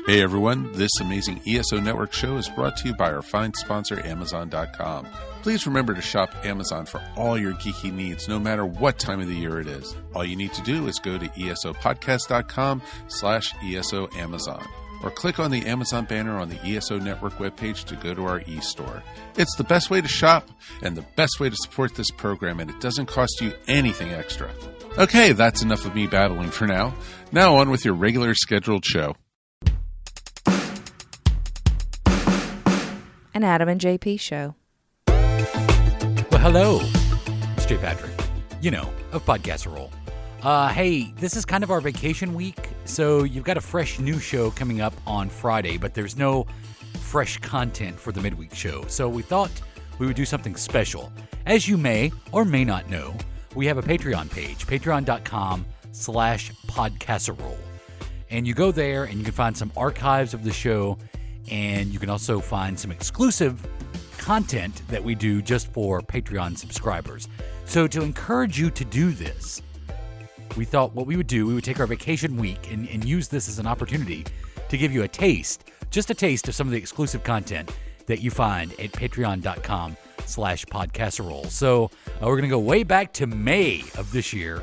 Hey everyone, this amazing ESO Network show is brought to you by our fine sponsor, Amazon.com. Please remember to shop Amazon for all your geeky needs, no matter what time of the year it is. All you need to do is go to esopodcast.com/ESO Amazon, or click on the Amazon banner on the ESO Network webpage to go to our e-store. It's the best way to shop and the best way to support this program, and it doesn't cost you anything extra. Okay, that's enough of me babbling for now. Now on with your regular scheduled show. An Adam and JP show. Well, hello. It's J. Patrick, of Podcast Roll. Hey, this is kind of our vacation week, so you've got a fresh new show coming up on Friday, but there's no fresh content for the midweek show, so we thought we would do something special. As you may or may not know, we have a Patreon page, patreon.com/podcasserole. And you go there and you can find some archives of the show, and you can also find some exclusive content that we do just for Patreon subscribers. So to encourage you to do this, we thought what we would do, we would take our vacation week and use this as an opportunity to give you just a taste of some of the exclusive content that you find at patreon.com/podcasserole. So we're going to go way back to May of this year,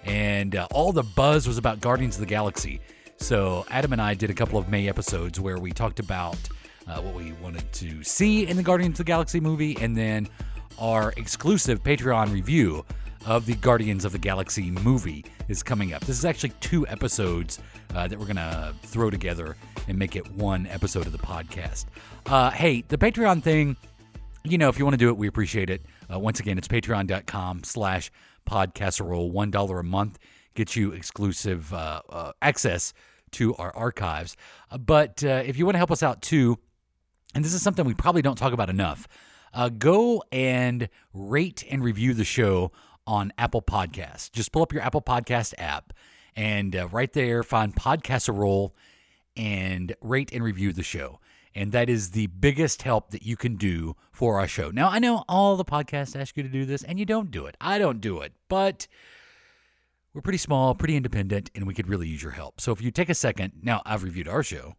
and all the buzz was about Guardians of the Galaxy. So Adam and I did a couple of May episodes where we talked about what we wanted to see in the Guardians of the Galaxy movie, and then our exclusive Patreon review of the Guardians of the Galaxy movie is coming up. This is actually 2 episodes that we're going to throw together and make it one episode of the podcast. Hey, the Patreon thing, if you want to do it, we appreciate it. Once again, it's patreon.com/podcasserole. $1 a month gets you exclusive access to our archives. But if you want to help us out too, and this is something we probably don't talk about enough, go and rate and review the show on Apple Podcasts. Just pull up your Apple Podcast app, and right there, find Podcasserole and rate and review the show. And that is the biggest help that you can do for our show. Now, I know all the podcasts ask you to do this, and you don't do it. I don't do it, but we're pretty small, pretty independent, and we could really use your help. So if you take a second, now I've reviewed our show,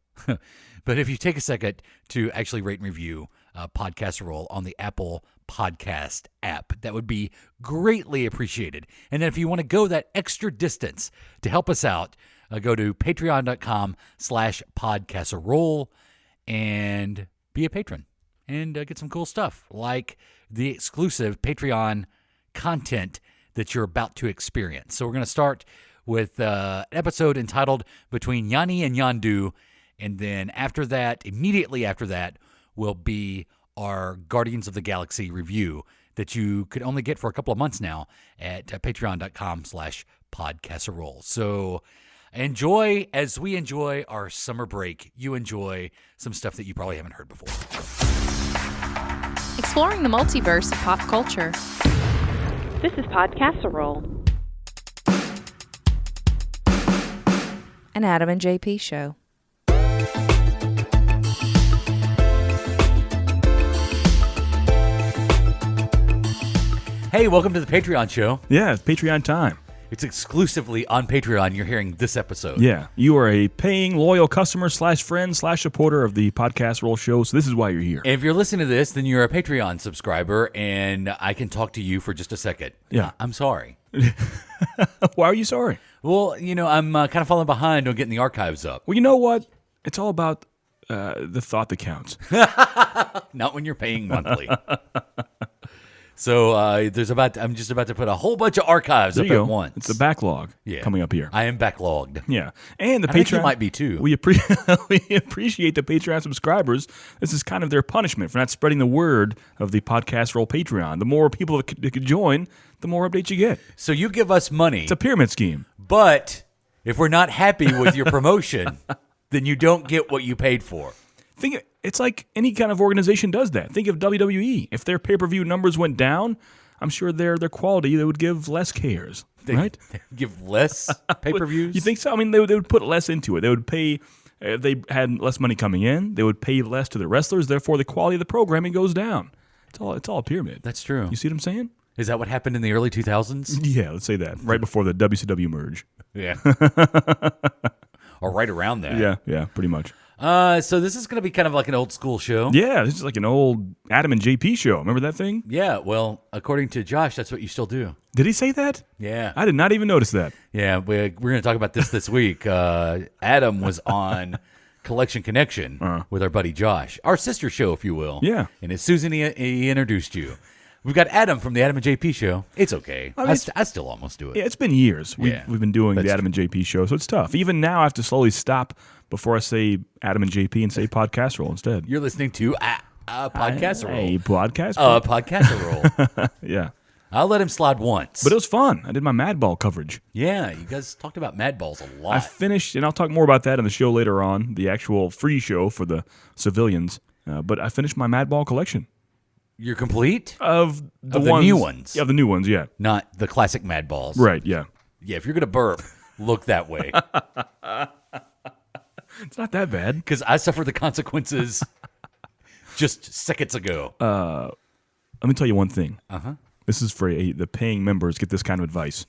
but if you take a second to actually rate and review Podcasserole on the Apple Podcast app, that would be greatly appreciated. And then if you want to go that extra distance to help us out, go to patreon.com/podcasserole and be a patron and get some cool stuff like the exclusive Patreon content that you're about to experience. So we're going to start with an episode entitled Between Yanni and Yondu, and then after that, immediately after that, will be our Guardians of the Galaxy review that you could only get for a couple of months now at patreon.com/podcasserole. So enjoy as we enjoy our summer break. You enjoy some stuff that you probably haven't heard before. Exploring the multiverse of pop culture. This is Podcasserole. An Adam and JP show. Hey, welcome to the Patreon show. Yeah, it's Patreon time. It's exclusively on Patreon. You're hearing this episode. Yeah, you are a paying loyal customer /friend/supporter of the Podcast Roll show, so this is why you're here. And if you're listening to this, then you're a Patreon subscriber, and I can talk to you for just a second. Yeah. I'm sorry. Why are you sorry? Well, I'm kind of falling behind on getting the archives up. Well, you know what? It's all about the thought that counts. Not when you're paying monthly. So I'm just about to put a whole bunch of archives up at once. It's a backlog coming up here. I am backlogged. Yeah. And the I Patreon think you might be too. We appreciate the Patreon subscribers. This is kind of their punishment for not spreading the word of the Podcast Roll Patreon. The more people that could join, the more updates you get. So you give us money. It's a pyramid scheme. But if we're not happy with your promotion, then you don't get what you paid for. It's like any kind of organization does that. Think of WWE. If their pay-per-view numbers went down, I'm sure their quality, they would give less cares, right? They give less pay-per-views? You think so? I mean, they would put less into it. They would pay, if they had less money coming in, they would pay less to the wrestlers. Therefore, the quality of the programming goes down. It's all a pyramid. That's true. You see what I'm saying? Is that what happened in the early 2000s? Yeah, let's say that. Right before the WCW merge. Yeah. Or right around that. Yeah, pretty much. So this is going to be kind of like an old school show. Yeah, this is like an old Adam and JP show. Remember that thing? Yeah, well, according to Josh, that's what you still do. Did he say that? Yeah. I did not even notice that. Yeah, we're going to talk about this week. Adam was on Collection Connection with our buddy Josh, our sister show, if you will. Yeah. And as Susan, he introduced you. We've got Adam from the Adam and JP show. It's okay. I mean, I still almost do it. Yeah, it's been years. Yeah. We've been doing That's the Adam and JP show, so it's tough. Even now, I have to slowly stop before I say Adam and JP and say podcast roll instead. You're listening to podcast roll. Hey, podcast. Podcast roll. Yeah. I'll let him slide once. But it was fun. I did my Madball coverage. Yeah, you guys talked about Mad Balls a lot. I finished, and I'll talk more about that in the show later on, the actual free show for the civilians. But I finished my Madball collection. You're complete? Of the new ones. Yeah, of the new ones, yeah. Not the classic Mad Balls. Right, yeah. Yeah, if you're going to burp, look that way. It's not that bad. Because I suffered the consequences just seconds ago. Let me tell you one thing. This is for the paying members. Get this kind of advice.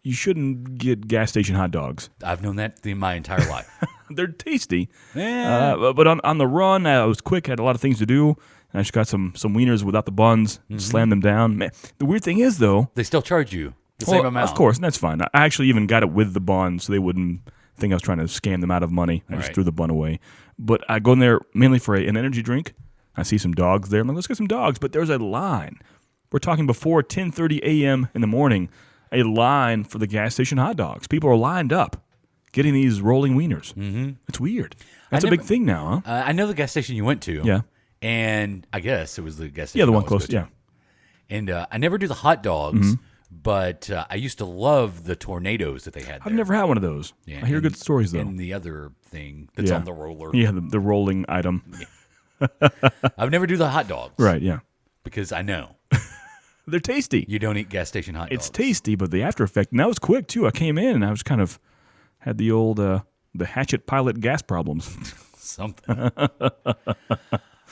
You shouldn't get gas station hot dogs. I've known that my entire life. They're tasty. Yeah. But on the run, I was quick, had a lot of things to do. And I just got some wieners without the buns, slammed them down. Man, the weird thing is, though. They still charge you the same amount. Of course, and that's fine. I actually even got it with the bun so they wouldn't think I was trying to scam them out of money. I just threw the bun away. But I go in there mainly for an energy drink. I see some dogs there. I'm like, let's get some dogs. But there's a line. We're talking before 10:30 a.m. in the morning, a line for the gas station hot dogs. People are lined up getting these rolling wieners. Mm-hmm. It's weird. That's a big thing now, huh? I know the gas station you went to. Yeah. And I guess it was the gas station. Yeah, the I one always close. go to. Yeah. And I never do the hot dogs, but I used to love the tornadoes that they had there. I've never had one of those. Yeah, I hear good stories, though. And the other thing that's on the roller. Yeah, the rolling item. I've never do the hot dogs. Right, yeah. Because I know. They're tasty. You don't eat gas station hot dogs. It's tasty, but the after effect, and that was quick, too. I came in, and I was kind of, had the old, the hatchet pilot gas problems. Something.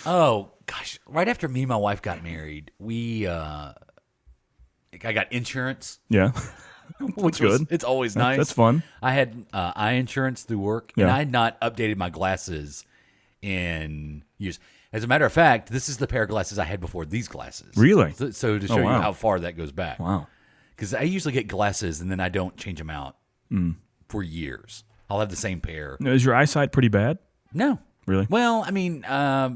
Oh, gosh. Right after me and my wife got married, I got insurance. Yeah. Which good. It's always nice. That's fun. I had eye insurance through work, and I had not updated my glasses in years. As a matter of fact, this is the pair of glasses I had before these glasses. Really? So to show you how far that goes back. Wow. Because I usually get glasses, and then I don't change them out for years. I'll have the same pair. Now, is your eyesight pretty bad? No. Really? Well, I mean, Because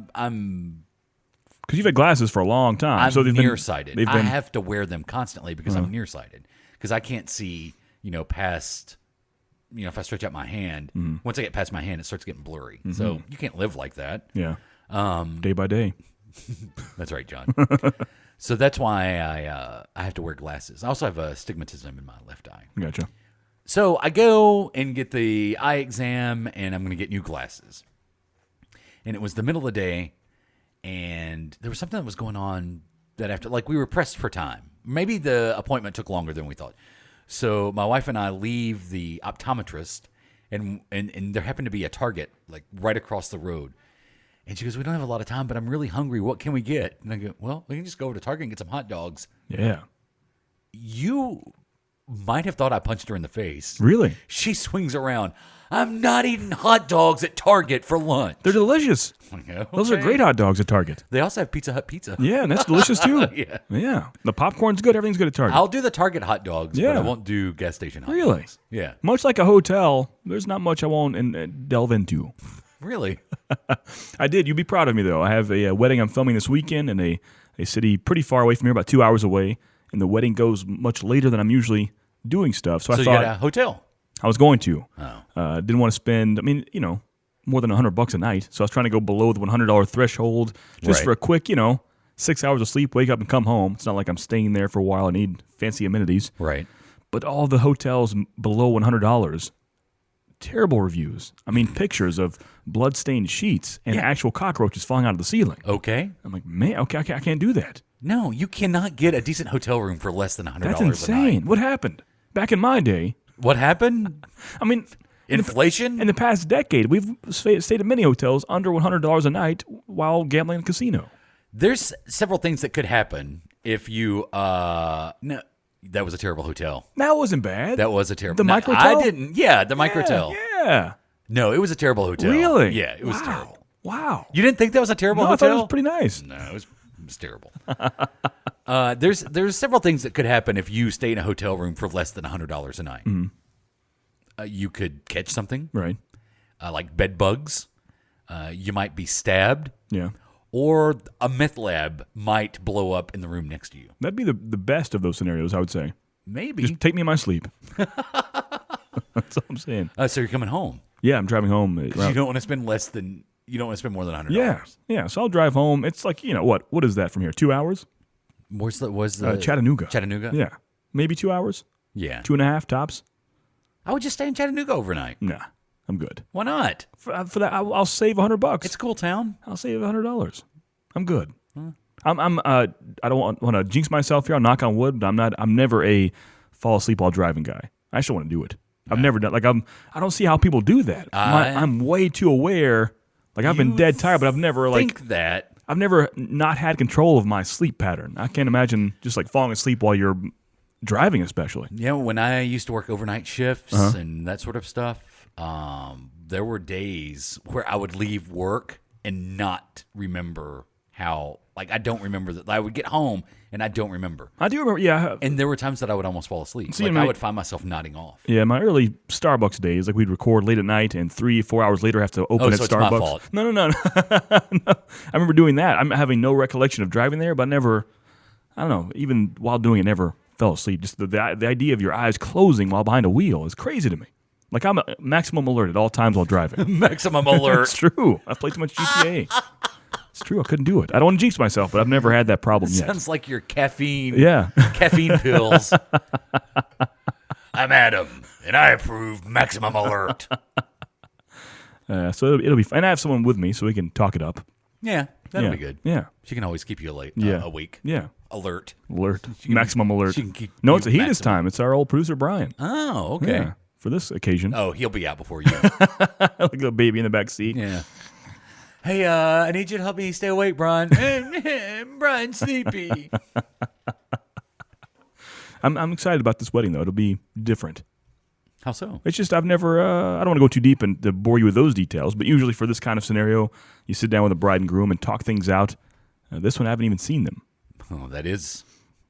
you've had glasses for a long time. I'm so nearsighted. I have to wear them constantly because I'm nearsighted. Because I can't see, past, if I stretch out my hand, once I get past my hand, it starts getting blurry. So you can't live like that. Yeah. Day by day. That's right, John. So that's why I have to wear glasses. I also have astigmatism in my left eye. Gotcha. So I go and get the eye exam, and I'm going to get new glasses. And it was the middle of the day, and there was something that was going on that after, we were pressed for time. Maybe the appointment took longer than we thought. So my wife and I leave the optometrist, and there happened to be a Target, right across the road. And she goes, we don't have a lot of time, but I'm really hungry. What can we get? And I go, well, we can just go over to Target and get some hot dogs. Yeah. You might have thought I punched her in the face. Really? She swings around. I'm not eating hot dogs at Target for lunch. They're delicious. Okay. Those are great hot dogs at Target. They also have Pizza Hut pizza. Yeah, and that's delicious too. Yeah. Yeah. The popcorn's good. Everything's good at Target. I'll do the Target hot dogs, but Yeah. I won't do gas station hot Really? dogs. Yeah. Much like a hotel, there's not much I won't delve into. Really? I did. You'd be proud of me, though. I have a wedding I'm filming this weekend in a city pretty far away from here, about 2 hours away. And the wedding goes much later than I'm usually doing stuff. So I you thought got a hotel? I was going to. Oh. Didn't want to spend, more than $100 a night. So I was trying to go below the $100 threshold just for a quick, 6 hours of sleep, wake up and come home. It's not like I'm staying there for a while. I need fancy amenities. Right. But all the hotels below $100, terrible reviews. I mean, pictures of blood-stained sheets and actual cockroaches falling out of the ceiling. Okay. I'm like, man, okay, I can't do that. No, you cannot get a decent hotel room for less than $100 That's a insane. night. What happened? Back in my day, What happened? I mean, Inflation? in the past decade, we've stayed at many hotels under $100 a night while gambling in a casino. There's several things that could happen if you no, that was a terrible hotel. That wasn't bad. That was a terrible. The no, Microtel? I didn't. Yeah, the Microtel. Yeah. No, it was a terrible hotel. Really? Yeah, it was terrible. Wow. You didn't think that was a terrible No, I hotel? thought it was pretty nice. No, it was terrible. There's several things that could happen if you stay in a hotel room for less than $100 a night. You could catch something, Right. like bed bugs. You might be stabbed. Yeah. Or a meth lab might blow up in the room next to you. That'd be the best of those scenarios, I would say. Maybe. Just take me in my sleep. That's all I'm saying. So you're coming home. Yeah, I'm driving home. You don't want to spend more than $100. Yeah. So I'll drive home. It's like, what is that from here? 2 hours? Where's the Chattanooga. Chattanooga? Yeah. Maybe 2 hours? Yeah. 2.5 tops? I would just stay in Chattanooga overnight. Nah, I'm good. Why not? For that, I'll save $100. It's a cool town. I'll save $100. I'm good. I don't want to jinx myself here. I'll knock on wood, but I'm never a fall asleep while driving guy. I just want to do it. I've never done I don't see how people do that. I'm way too aware. Like I've been dead tired, but I've never I've never not had control of my sleep pattern. I can't imagine just like falling asleep while you're driving, especially. Yeah, when I used to work overnight shifts and that sort of stuff, there were days where I would leave work and not remember how. Like I don't remember that. I would get home and I don't remember. I do remember. Yeah, and there were times that I would almost fall asleep. See, I would find myself nodding off. Yeah, my early Starbucks days, like we'd record late at night, and 3-4 hours later have to open at so Starbucks. It's my fault. No. No. I remember doing that. I'm having no recollection of driving there, but never. I don't know. Even while doing it, never fell asleep. Just the idea of your eyes closing while behind a wheel is crazy to me. Like I'm maximum alert at all times while driving. Maximum alert. It's true. I've played too much GTA. It's true. I couldn't do it. I don't want to jinx myself, but I've never had that problem yet. Sounds like your caffeine. Yeah. Caffeine pills. I'm Adam, and I approve maximum alert. So it'll be fine. And I have someone with me, so we can talk it up. Yeah, that'll be good. Yeah. She can always keep you late. Yeah. Awake. Yeah. Alert. Maximum alert. She can keep No, you it's a he this maximum. time. It's our old producer, Brian. Oh, okay. Yeah, for this occasion. Oh, he'll be out before you. Like a baby in the back seat. Yeah. Hey, I need you to help me stay awake, Brian. Brian's sleepy. I'm excited about this wedding, though. It'll be different. How so? It's just I've never, I don't want to go too deep and to bore you with those details, but usually for this kind of scenario, you sit down with a bride and groom and talk things out. This one, I haven't even seen them. Oh, that is.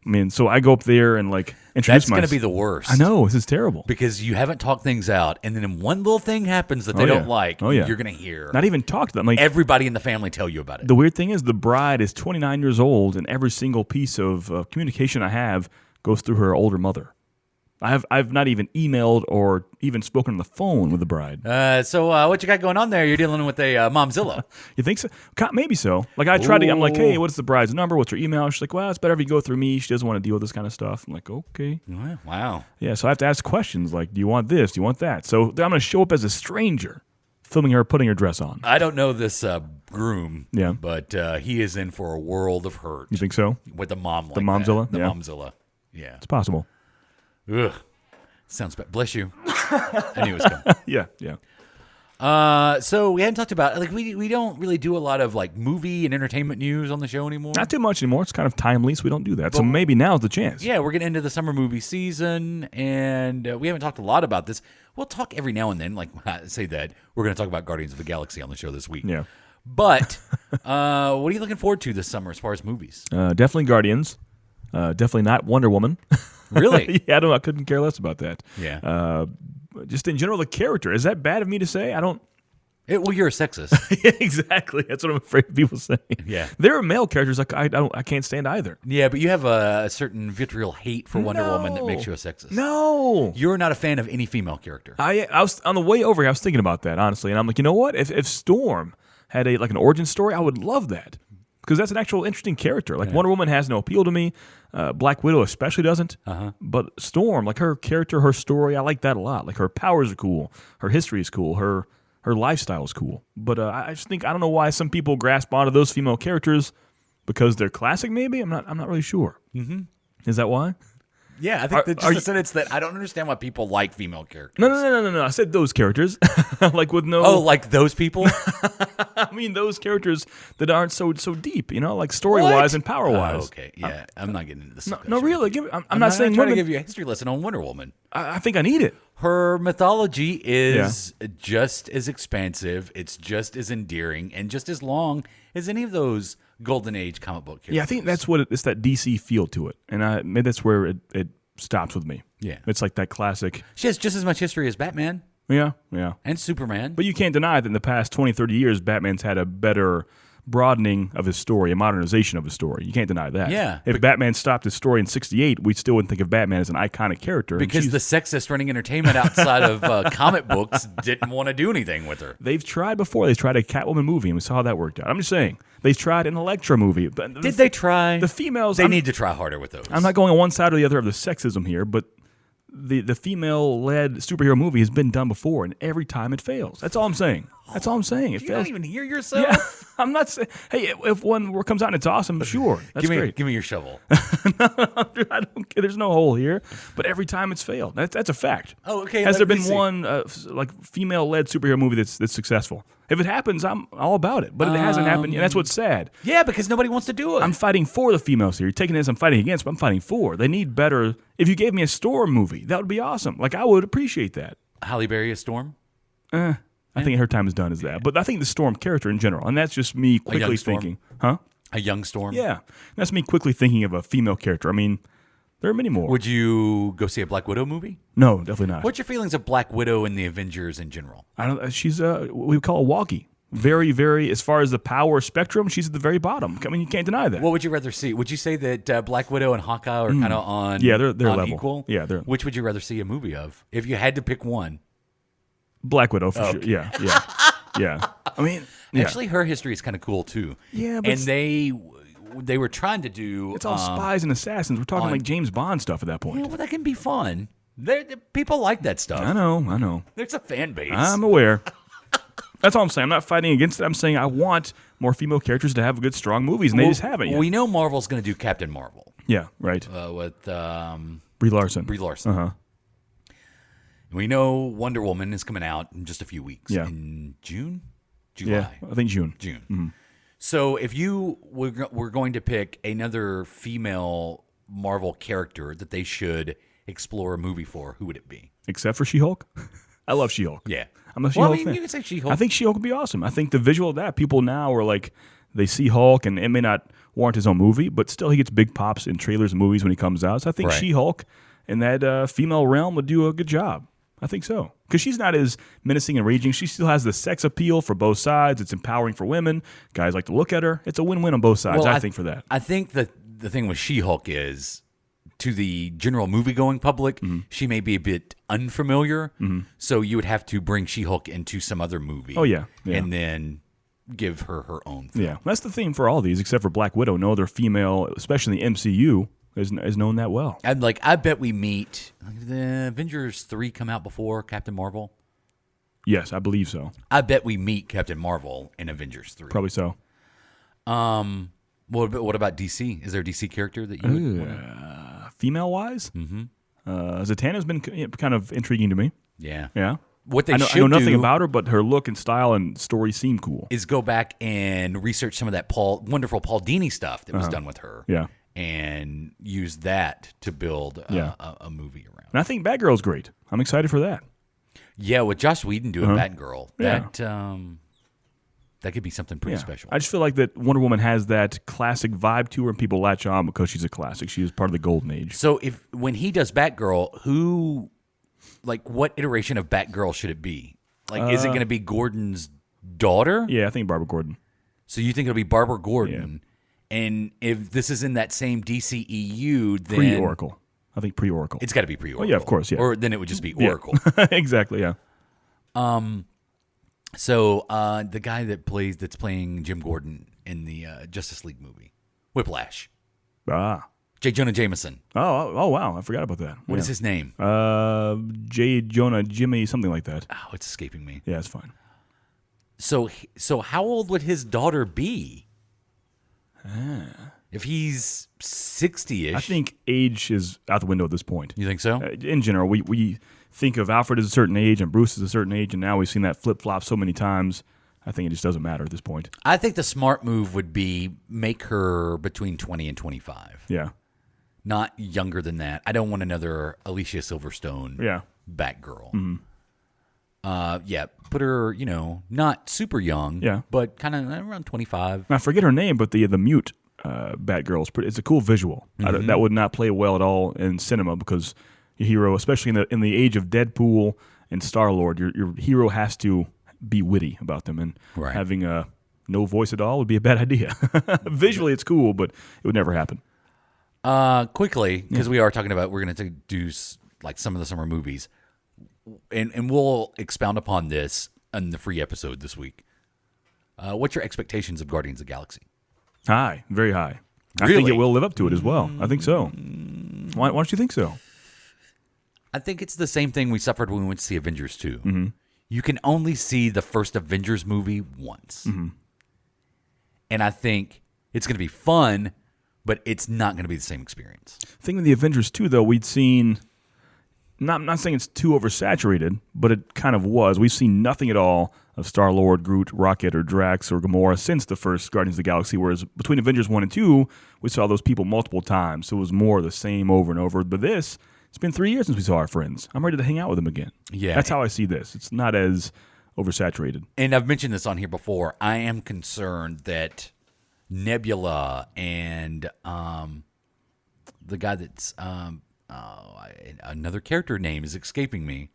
I mean, so I go up there and like introduce That's myself. going to be the worst. I know, this is terrible. Because you haven't talked things out, and then one little thing happens that they don't like, you're going to hear. Not even talk to them. Like, everybody in the family tell you about it. the weird thing is the bride is 29 years old, and every single piece of communication I have goes through her older mother. I've not even emailed or even spoken on the phone with the bride. So what you got going on there? You're dealing with a momzilla. You think so? Maybe so. Like I tried to. I'm like, hey, what's the bride's number? What's her email? She's like, well, it's better if you go through me. She doesn't want to deal with this kind of stuff. I'm like, okay. Wow. Yeah. So I have to ask questions like, do you want this? Do you want that? So I'm going to show up as a stranger, filming her putting her dress on. I don't know this groom. Yeah. But he is in for a world of hurt. You think so? With a mom like the momzilla? that. The Yeah. momzilla. Yeah. It's possible. Ugh. Sounds bad. Bless you. I knew it was coming. Yeah. So we hadn't talked about we don't really do a lot of like movie and entertainment news on the show anymore. Not too much anymore. It's kind of timely, so we don't do that. So maybe now's the chance. Yeah, we're getting into the summer movie season, and we haven't talked a lot about this. We'll talk every now and then. Like I say that we're going to talk about Guardians of the Galaxy on the show this week. Yeah. But what are you looking forward to this summer as far as movies? Definitely Guardians. Definitely not Wonder Woman. Really? Yeah, I couldn't care less about that. Yeah. Just in general, the character. Is that bad of me to say? I don't. Well, you're a sexist. Exactly. That's what I'm afraid of people saying. Yeah. There are male characters like I can't stand either. Yeah, but you have a certain vitriol hate for Wonder Woman that makes you a sexist. No. You're not a fan of any female character. I was on the way over here. I was thinking about that honestly, and I'm like, you know what? If Storm had an origin story, I would love that because that's an actual interesting character. Like Wonder Woman has no appeal to me. Black Widow especially doesn't. But Storm, like her character, her story, I like that a lot. Like her powers are cool. Her history is cool. Her lifestyle is cool. But I just think I don't know why some people grasp onto those female characters because they're classic. Maybe I'm not really sure. Mm-hmm. Is that why? Yeah, I think that's just a sentence that I don't understand why people like female characters. No. I said those characters. Like with no. Oh, like those people? I mean those characters that aren't so deep, like story wise and power wise. Oh, okay, yeah, I'm not getting into this. No, really. I'm not saying trying women. to give you a history lesson on Wonder Woman. I think I need it. Her mythology is just as expansive. It's just as endearing and just as long as any of those Golden Age comic book characters. Yeah, I think that's what it's that DC feel to it, and maybe that's where it stops with me. Yeah, it's like that classic. She has just as much history as Batman. Yeah, and Superman. But you can't deny that in the past 20, 30 years, Batman's had a better broadening of his story, a modernization of his story. You can't deny that. Yeah. If Batman stopped his story in 1968, we still wouldn't think of Batman as an iconic character. Because the sexist running entertainment outside of comic books didn't want to do anything with her. They've tried before. They tried a Catwoman movie, and we saw how that worked out. I'm just saying. They tried an Elektra movie. But Did they try? The females... They need to try harder with those. I'm not going on one side or the other of the sexism here, but the female-led superhero movie has been done before, and every time it fails. That's all I'm saying. It you fails. don't even hear yourself? Yeah, I'm not saying... Hey, if one comes out and it's awesome, sure. That's great. Give me your shovel. I don't care. There's no hole here. But every time it's failed. That's a fact. Oh, okay. Has there been one female-led superhero movie that's successful? If it happens, I'm all about it. But it hasn't happened yet. That's what's sad. Yeah, because nobody wants to do it. I'm fighting for the females here. You're taking this, I'm fighting against, but I'm fighting for. They need better. If you gave me a Storm movie, that would be awesome. Like, I would appreciate that. Halle Berry as Storm? I think her time is done as that. But I think the Storm character in general, and that's just me quickly thinking. Huh? A young Storm? Yeah. That's me quickly thinking of a female character. I mean, there are many more. Would you go see a Black Widow movie? No, definitely not. What's your feelings of Black Widow and the Avengers in general? I don't. She's what we call a walkie. Very, very. As far as the power spectrum, she's at the very bottom. I mean, you can't deny that. What would you rather see? Would you say that Black Widow and Hawkeye are kind of on? Yeah, they're on level. Equal? Yeah, they're. Which would you rather see a movie of if you had to pick one? Black Widow for sure. Yeah. I mean, actually, her history is kind of cool too. Yeah, but and they were trying to do. It's all spies and assassons. We're talking like James Bond stuff at that point. Yeah, well, that can be fun. People like that stuff. I know. There's a fan base. I'm aware. That's all I'm saying. I'm not fighting against it. I'm saying I want more female characters to have good, strong movies, and they just haven't yet. We know Marvel's going to do Captain Marvel. Yeah, right. With Brie Larson. Uh-huh. We know Wonder Woman is coming out in just a few weeks. Yeah. In June? July? Yeah, I think June. Mm-hmm. So if you were going to pick another female Marvel character that they should explore a movie for, who would it be? Except for She-Hulk. I love She-Hulk. Yeah. I'm a She-Hulk fan. You can say She-Hulk. I think She-Hulk would be awesome. I think the visual of that, people now are like, they see Hulk, and it may not warrant his own movie, but still he gets big pops in trailers and movies when he comes out. So I think She-Hulk in that female realm would do a good job. I think so. Because she's not as menacing and raging. She still has the sex appeal for both sides. It's empowering for women. Guys like to look at her. It's a win-win on both sides, I think, for that. I think that the thing with She-Hulk is, to the general movie-going public, she may be a bit unfamiliar. So you would have to bring She-Hulk into some other movie. Oh, yeah. And then give her her own film. Yeah. That's the theme for all these, except for Black Widow. No other female, especially in the MCU, is known that well. And I bet we meet the Avengers 3 come out before Captain Marvel. Yes, I believe so. I bet we meet Captain Marvel in Avengers 3. Probably so. What about DC? Is there a DC character that you would female wise? Zatanna's been kind of intriguing to me. Yeah. What I know nothing about her, but her look and style and story seem cool. Is go back and research some of that wonderful Paul Dini stuff that was done with her. Yeah. And use that to build a movie around. And I think Batgirl's great. I'm excited for that. Yeah, with Joss Whedon doing Batgirl, that could be something pretty special. I just feel like that Wonder Woman has that classic vibe to her, and people latch on because she's a classic. She is part of the golden age. So when he does Batgirl, what iteration of Batgirl should it be? Is it going to be Gordon's daughter? Yeah, I think Barbara Gordon. So you think it'll be Barbara Gordon? Yeah. And if this is in that same DCEU, then pre-Oracle. I think pre-Oracle. It's got to be pre-Oracle. Oh, yeah, of course, yeah. Or then it would just be Oracle. Exactly, yeah. So the guy that's playing Jim Gordon in the Justice League movie, Whiplash. J. Jonah Jameson. Oh, wow. I forgot about that. What is his name? J. Jonah Jimmy, something like that. Oh, it's escaping me. Yeah, it's fine. So how old would his daughter be? If he's 60-ish. I think age is out the window at this point. You think so? In general, we think of Alfred as a certain age and Bruce as a certain age, and now we've seen that flip-flop so many times. I think it just doesn't matter at this point. I think the smart move would be make her between 20 and 25. Yeah. Not younger than that. I don't want another Alicia Silverstone Batgirl. Yeah, put her, not super young, Yeah. but kind of around 25. I forget her name, but the mute Batgirl it's a cool visual. That would not play well at all in cinema because your hero, especially in the age of Deadpool and Star-Lord, your hero has to be witty about them, and having no voice at all would be a bad idea. Visually, it's cool, but it would never happen. Quickly, because we are talking about, we're going to do like some of the summer movies, and we'll expound upon this in the free episode this week. What's your expectations of Guardians of the Galaxy? High, very high. Really? I think it will live up to it as well. I think so. Why don't you think so? I think it's the same thing we suffered when we went to see Avengers 2. You can only see the first Avengers movie once. And I think it's going to be fun, but it's not going to be the same experience. I think with the Avengers 2, though, we'd seen, not saying it's too oversaturated, but it kind of was. We've seen nothing at all of Star-Lord, Groot, Rocket, or Drax, or Gamora since the first Guardians of the Galaxy, whereas between Avengers 1 and 2, we saw those people multiple times, so it was more of the same over and over. But this, it's been 3 years since we saw our friends. I'm ready to hang out with them again. Yeah. That's how I see this. It's not as oversaturated. And I've mentioned this on here before. I am concerned that Nebula and the guy that's another character name is escaping me.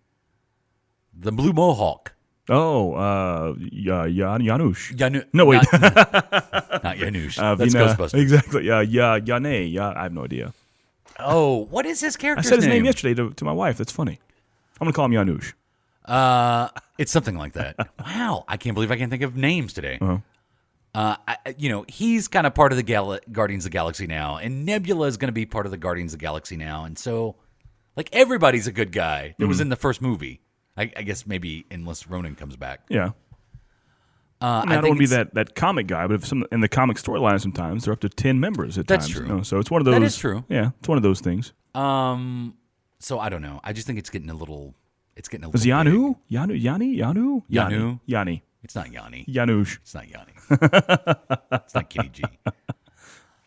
The Blue Mohawk. Oh, Janusz. No, wait. not Janusz. That's Ghostbusters. Exactly. Yanni. I have no idea. Oh, what is his character's I said his name name yesterday to my wife. That's funny. I'm going to call him Janusz. It's something like that. Wow, I can't believe I can't think of names today. He's kind of part of the Guardians of the Galaxy now, and Nebula is going to be part of the Guardians of the Galaxy now, and so, like, everybody's a good guy that was in the first movie. I guess maybe unless Ronan comes back. Yeah. I don't want to be that comic guy, but in the comic storyline, sometimes they're up to 10 members at That's times. true. So it's one of those. That is true. Yeah, it's one of those things. So I don't know. I just think it's getting a little. Was Yanu? Yanu? Yanni. It's not Yanni. Janusz. It's not Yanni. It's not Kitty G.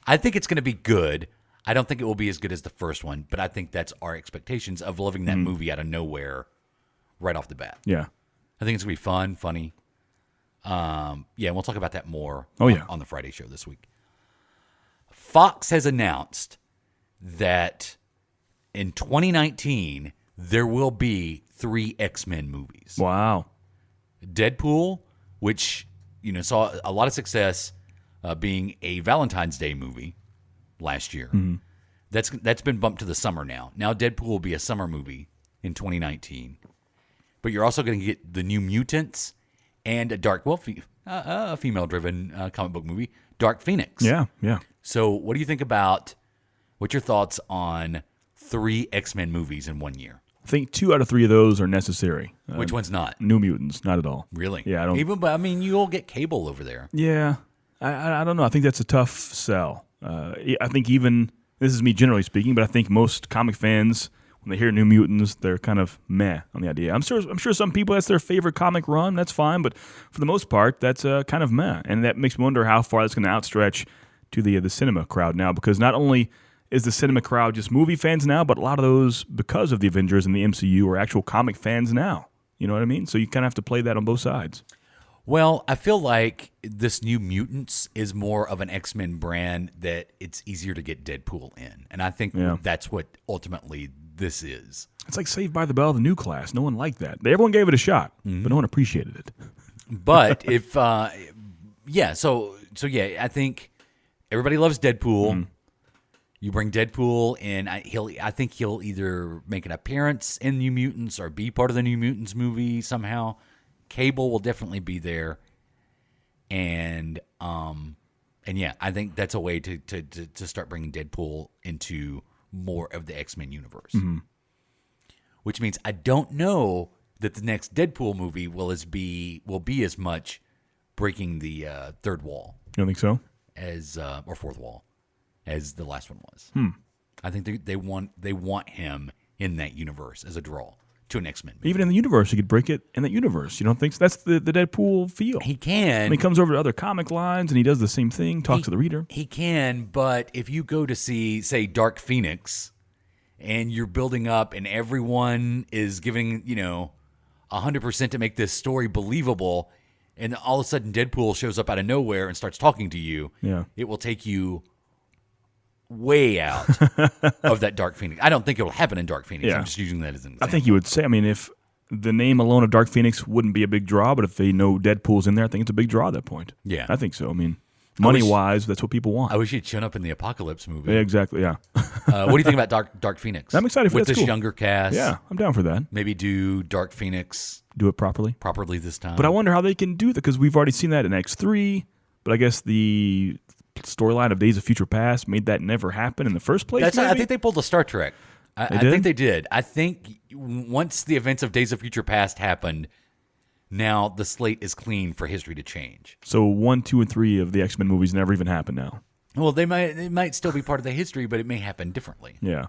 I think it's going to be good. I don't think it will be as good as the first one, but I think that's our expectations of loving that movie out of nowhere right off the bat. Yeah. I think it's going to be fun, funny. And we'll talk about that more on the Friday show this week. Fox has announced that in 2019, there will be 3 X-Men movies. Wow. Deadpool, which saw a lot of success being a Valentine's Day movie last year. That's been bumped to the summer now. Now Deadpool will be a summer movie in 2019. But you're also going to get the New Mutants and a female-driven comic book movie, Dark Phoenix. Yeah. So what do you think about, what's your thoughts on 3 X-Men movies in 1 year? I think 2 out of 3 of those are necessary. Which one's not? New Mutants, not at all. Really? Yeah, I don't. You'll get Cable over there. Yeah, I don't know. I think that's a tough sell. I think even, this is me generally speaking, but I think most comic fans, when they hear New Mutants, they're kind of meh on the idea. I'm sure some people, that's their favorite comic run. That's fine, but for the most part, that's kind of meh, and that makes me wonder how far that's going to outstretch to the cinema crowd now, because not only is the cinema crowd just movie fans now, but a lot of those, because of the Avengers and the MCU, are actual comic fans now. You know what I mean? So you kind of have to play that on both sides. Well, I feel like this New Mutants is more of an X-Men brand that it's easier to get Deadpool in. And I think that's what ultimately this is. It's like Saved by the Bell, the new class. No one liked that. Everyone gave it a shot, but no one appreciated it. But if, I think everybody loves Deadpool. You bring Deadpool in, I think he'll either make an appearance in New Mutants or be part of the New Mutants movie somehow. Cable will definitely be there, and I think that's a way to start bringing Deadpool into more of the X-Men universe. Which means I don't know that the next Deadpool movie will be as much breaking the third wall. You don't think so? Or fourth wall, as the last one was. I think they want him in that universe as a draw to an X-Men movie. Even in the universe, he could break it in that universe. You don't think so? That's the Deadpool feel. He can. And he comes over to other comic lines and he does the same thing, talks to the reader. He can, but if you go to see, say, Dark Phoenix, and you're building up, and everyone is giving 100% to make this story believable, and all of a sudden Deadpool shows up out of nowhere and starts talking to you. Yeah. It will take you way out of that Dark Phoenix. I don't think it will happen in Dark Phoenix. Yeah. I'm just using that as an example. I think you would say, if the name alone of Dark Phoenix wouldn't be a big draw, but if they know Deadpool's in there, I think it's a big draw at that point. Yeah. I think so. Money-wise, that's what people want. I wish he'd shown up in the Apocalypse movie. Yeah, exactly, yeah. What do you think about Dark Phoenix? I'm excited for with that's this cool. younger cast. Yeah, I'm down for that. Maybe do Dark Phoenix Do it properly. this time. But I wonder how they can do that, because we've already seen that in X3, but I guess the storyline of Days of Future Past made that never happen in the first place. I think they pulled a Star Trek. I did? think they did. I think once the events of Days of Future Past happened, now the slate is clean for history to change. So 1, 2, and 3 of the X-Men movies never even happened now. Well, it might still be part of the history, but it may happen differently. Yeah.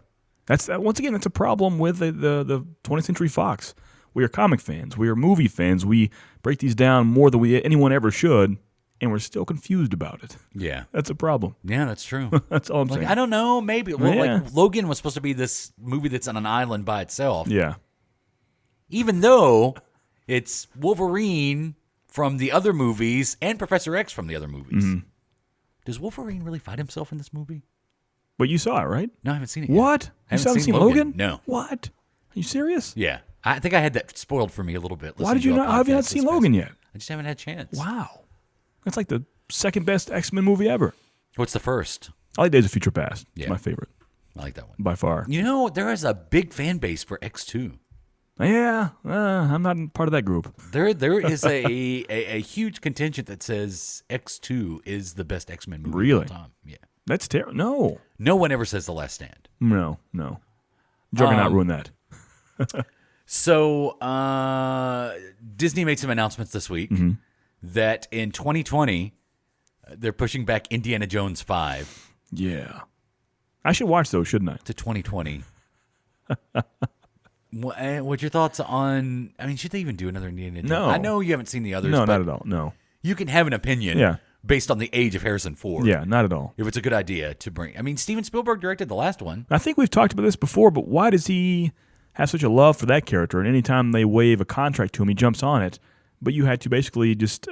Once again, that's a problem with the 20th Century Fox. We are comic fans. We are movie fans. We break these down more than anyone ever should, and we're still confused about it. Yeah. That's a problem. Yeah, that's true. That's all I'm saying. I don't know. Maybe. Well, Yeah. Logan was supposed to be this movie that's on an island by itself. Yeah. Even though it's Wolverine from the other movies and Professor X from the other movies. Mm-hmm. Does Wolverine really fight himself in this movie? But you saw it, right? No, I haven't seen it yet. What? I You haven't seen Logan? No. What? Are you serious? Yeah. I think I had that spoiled for me a little bit. Why did you not? How have you not seen Logan yet? I just haven't had a chance. Wow. That's like the second best X-Men movie ever. What's the first? I like Days of Future Past. Yeah. It's my favorite I like that one. by far. There is a big fan base for X2. Yeah, I'm not part of that group. There is a huge contingent that says X2 is the best X-Men movie Really? of all time. Yeah. That's terrible. No. No one ever says The Last Stand. No. Juggernaut ruined that. So Disney made some announcements this week that in 2020 they're pushing back Indiana Jones 5 Yeah. I should watch those, shouldn't I? to 2020. What's your thoughts on? I mean, should they even do another Indiana Jones? No. I know you haven't seen the others. No, but not at all. No. You can have an opinion Yeah. based on the age of Harrison Ford. Yeah, not at all. If it's a good idea to bring. I mean, Steven Spielberg directed the last one. I think we've talked about this before, but why does he have such a love for that character? And anytime they wave a contract to him, he jumps on it. But you had to basically just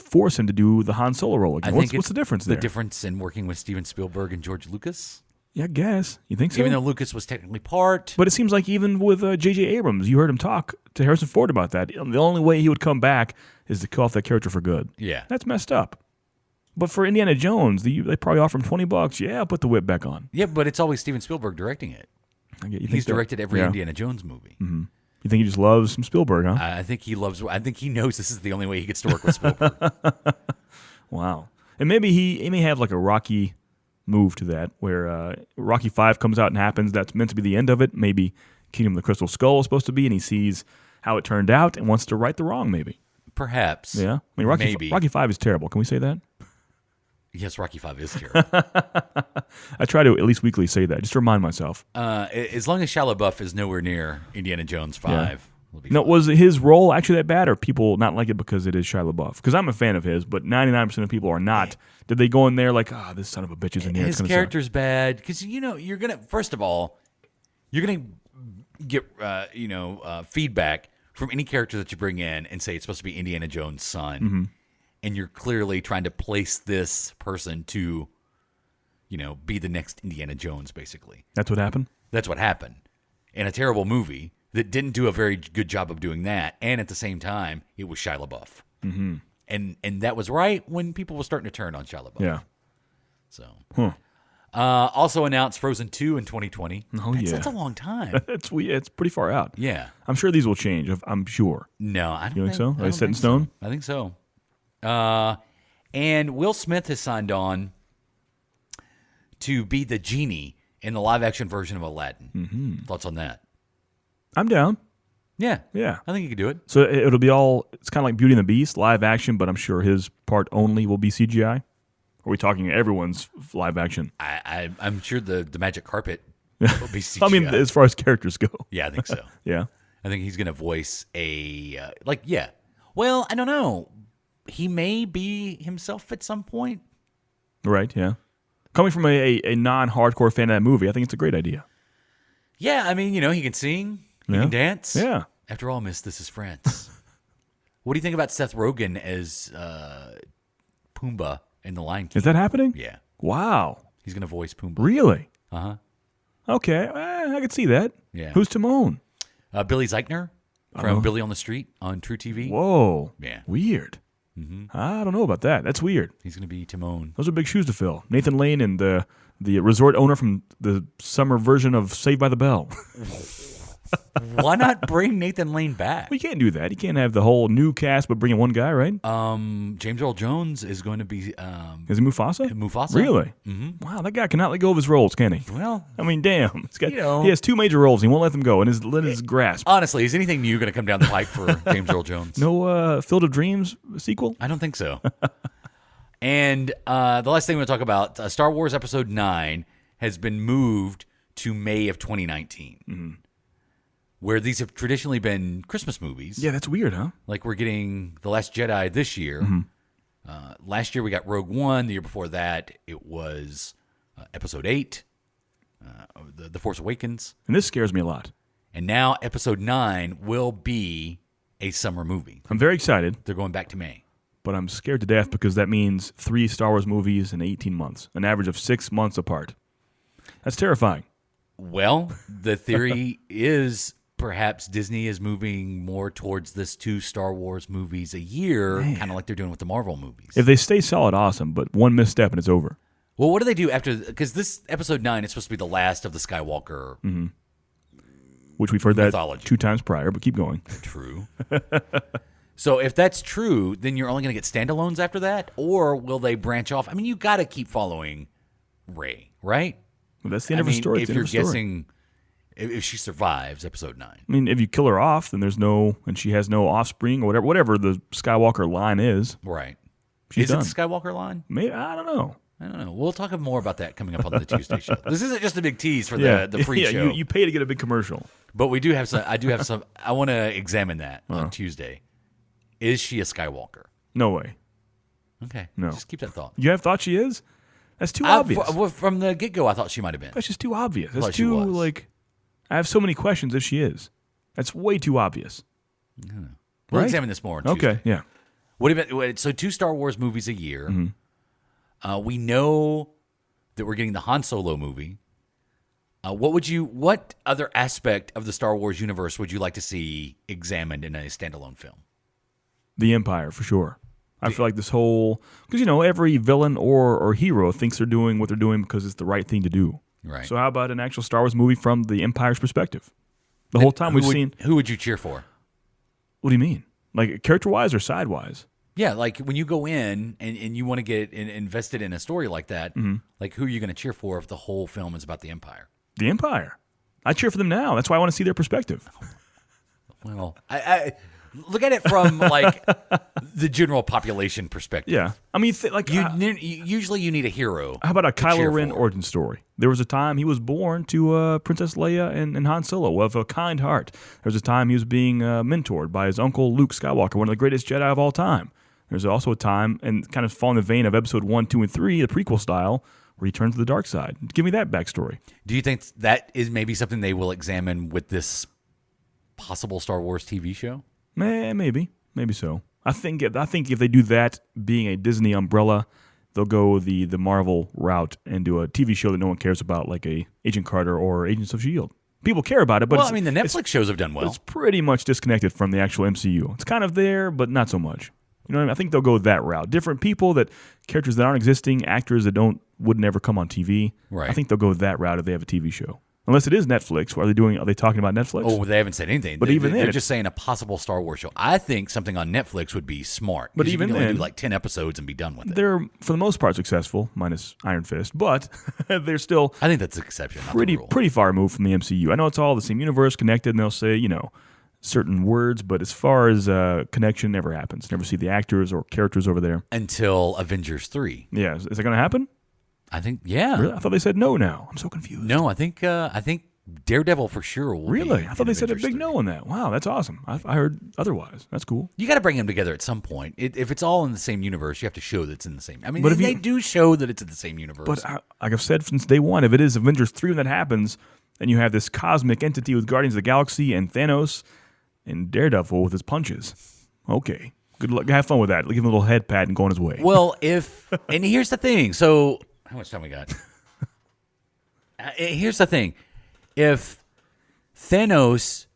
force him to do the Han Solo role again. What's the difference there? The difference in working with Steven Spielberg and George Lucas? Yeah, I guess. You think so? Even though Lucas was technically part. But it seems like even with J.J. Abrams, you heard him talk to Harrison Ford about that. The only way he would come back is to kill off that character for good. Yeah. That's messed up. But for Indiana Jones, they probably offer him $20. Yeah, I'll put the whip back on. Yeah, but it's always Steven Spielberg directing it. He's directed every Indiana Jones movie. Mm-hmm. You think he just loves some Spielberg, huh? I think he knows this is the only way he gets to work with Spielberg. Wow. And maybe he may have like a Rocky move to that, where Rocky 5 comes out and happens. That's meant to be the end of it. Maybe Kingdom of the Crystal Skull is supposed to be, and he sees how it turned out and wants to right the wrong, maybe. Perhaps. Yeah? I mean, Rocky 5 is terrible. Can we say that? Yes, Rocky 5 is terrible. I try to at least weekly say that, just to remind myself. As long as Shia LaBeouf is nowhere near Indiana Jones 5. We'll be No, fine. was his role actually that bad, or people not like it because it is Shia LaBeouf? Because I'm a fan of his, but 99% of people are not. Did they go in there like, this son of a bitch is in here? His character's bad because you're gonna first of all you're gonna get feedback from any character that you bring in and say it's supposed to be Indiana Jones' son, and you're clearly trying to place this person to be the next Indiana Jones. Basically, That's what happened? that's what happened in a terrible movie that didn't do a very good job of doing that, and at the same time it was Shia LaBeouf. Mm-hmm. And that was right when people were starting to turn on Shia LaBeouf. Yeah. So, also announced Frozen 2 in 2020. Oh, yeah. That's a long time. It's pretty far out. Yeah. I'm sure these will change. I'm sure. No, I don't You think so? Are I they don't set in think stone? so. I think so. And Will Smith has signed on to be the genie in the live-action version of Aladdin. Mm-hmm. Thoughts on that? I'm down. Yeah. Yeah. I think you could do it. So it'll be it's kind of like Beauty and the Beast, live action, but I'm sure his part only will be CGI. Are we talking everyone's live action? I'm sure the magic carpet will be CGI. I mean, as far as characters go. Yeah, I think so. Yeah. I think he's going to voice Well, I don't know. He may be himself at some point. Right, yeah. Coming from a non-hardcore fan of that movie, I think it's a great idea. Yeah, I mean, he can sing, he Yeah. can dance. Yeah. After all, Miss, this is France. What do you think about Seth Rogen as Pumbaa in The Lion King? Is that happening? Yeah. Wow. He's going to voice Pumbaa. Really? Uh-huh. Okay. I could see that. Yeah. Who's Timon? Billy Zeichner from Billy on the Street on True TV. Whoa. Yeah. Weird. I don't know about that. That's weird. He's going to be Timon. Those are big shoes to fill. Nathan Lane and the resort owner from the summer version of Saved by the Bell. Why not bring Nathan Lane back? Well, you can't do that. You can't have the whole new cast but bring in one guy, right? James Earl Jones is going to be Is it Mufasa? Mufasa. Really? Mm-hmm. Wow, that guy cannot let go of his roles, can he? Well, I mean, damn. He you know. has 2 major roles. And he won't let them go in his grasp. honestly, is anything new going to come down the pike for James Earl Jones? No Field of Dreams sequel? I don't think so. And the last thing we're going to talk about, Star Wars Episode 9 has been moved to May of 2019, where these have traditionally been Christmas movies. Yeah, that's weird, huh? Like we're getting The Last Jedi this year. Last year we got Rogue One. The year before that it was Episode 8, The Force Awakens. And this scares me a lot. And now Episode 9 will be a summer movie. I'm very excited, They're going back to May. but I'm scared to death because that means 3 Star Wars movies in 18 months, an average of 6 months apart. That's terrifying. Well, the theory is perhaps Disney is moving more towards this 2 Star Wars movies a year, kind of like they're doing with the Marvel movies. If they stay solid, awesome, but one misstep and it's over. Well, what do they do after? Because this Episode 9 is supposed to be the last of the Skywalker. Which we've heard that Mythology. 2 times prior, but keep going. True. So if that's true, then you're only going to get standalones after that? Or will they branch off? I mean, you got to keep following Rey, right? Well, that's the end of her story. If It's the you're end of her story. guessing, if she survives Episode 9. I mean, if you kill her off, then there's no, and she has no offspring or whatever the Skywalker line is. Right. She's Is done. it the Skywalker line? Maybe, I don't know. I don't know. We'll talk more about that coming up on the Tuesday show. This isn't just a big tease for the free show. You pay to get a big commercial. But we do have some. I do have some. I want to examine that on Tuesday. Is she a Skywalker? No way. Okay. No. Just keep that thought. You have thought she is? That's too obvious. From the get-go, I thought she might have been. That's just too obvious. thought That's she too, was. like, I have so many questions if she is. That's way too obvious. We'll Right? examine this more on Tuesday. Okay, yeah. What about so 2 Star Wars movies a year? We know that we're getting the Han Solo movie. What other aspect of the Star Wars universe would you like to see examined in a standalone film? The Empire, for sure. I feel like this whole, because, every villain or hero thinks they're doing what they're doing because it's the right thing to do. Right. So how about an actual Star Wars movie from the Empire's perspective? The whole time we've seen. Who would you cheer for? What do you mean? Like character-wise or side-wise? Yeah, like when you go in and you want to get invested in a story like that, like who are you going to cheer for if the whole film is about the Empire? The Empire. I cheer for them now. That's why I want to see their perspective. Well, I look at it from like the general population perspective. Yeah. I mean, Usually you need a hero. how about a to cheer Kylo Ren for. origin story? There was a time he was born to Princess Leia and Han Solo of a kind heart. There was a time he was being mentored by his uncle Luke Skywalker, one of the greatest Jedi of all time. There's also a time, and kind of following the vein of Episode 1, 2, and 3, the prequel style, where he turns to the dark side. Give me that backstory. Do you think that is maybe something they will examine with this possible Star Wars TV show? Maybe so. I think if they do that, being a Disney umbrella, they'll go the Marvel route and do a TV show that no one cares about, like a Agent Carter or Agents of S.H.I.E.L.D. People care about it, but Well, the Netflix shows have done well. it's pretty much disconnected from the actual MCU. It's kind of there, but not so much. You know what I mean? I think they'll go that route. Different people, characters that aren't existing, actors that would never come on TV. Right. I think they'll go that route if they have a TV show. Unless it is Netflix. Are they talking about Netflix? Oh, they haven't said anything. But even then, they're just saying a possible Star Wars show. I think something on Netflix would be smart. But 'cause even you can only then- do like 10 episodes and be done with it. they're, for the most part, successful, minus Iron Fist. But they're still I think that's the exception, not the rule. pretty far removed from the MCU. I know it's all the same universe, connected, and they'll say, certain words, but as far as connection, never happens. Never see the actors or characters over there. Until Avengers 3. Yeah, is it going to happen? I think, yeah. Really? I thought they said no now. I'm so confused. No, I think Daredevil for sure will Really? be I thought they in said a Avengers big 3. no on that. Wow, that's awesome. I heard otherwise. That's cool. You got to bring them together at some point. If it's all in the same universe, you have to show that it's in the same. I mean, But if they you- do show that it's in the same universe. But like I've said since day one, if it is Avengers 3 when that happens, Then you have this cosmic entity with Guardians of the Galaxy and Thanos and Daredevil with his punches. Okay. Good luck. Have fun with that. Give him a little head pat and go on his way. Well, and here's the thing. So, how much time we got? Here's the thing. If Thanos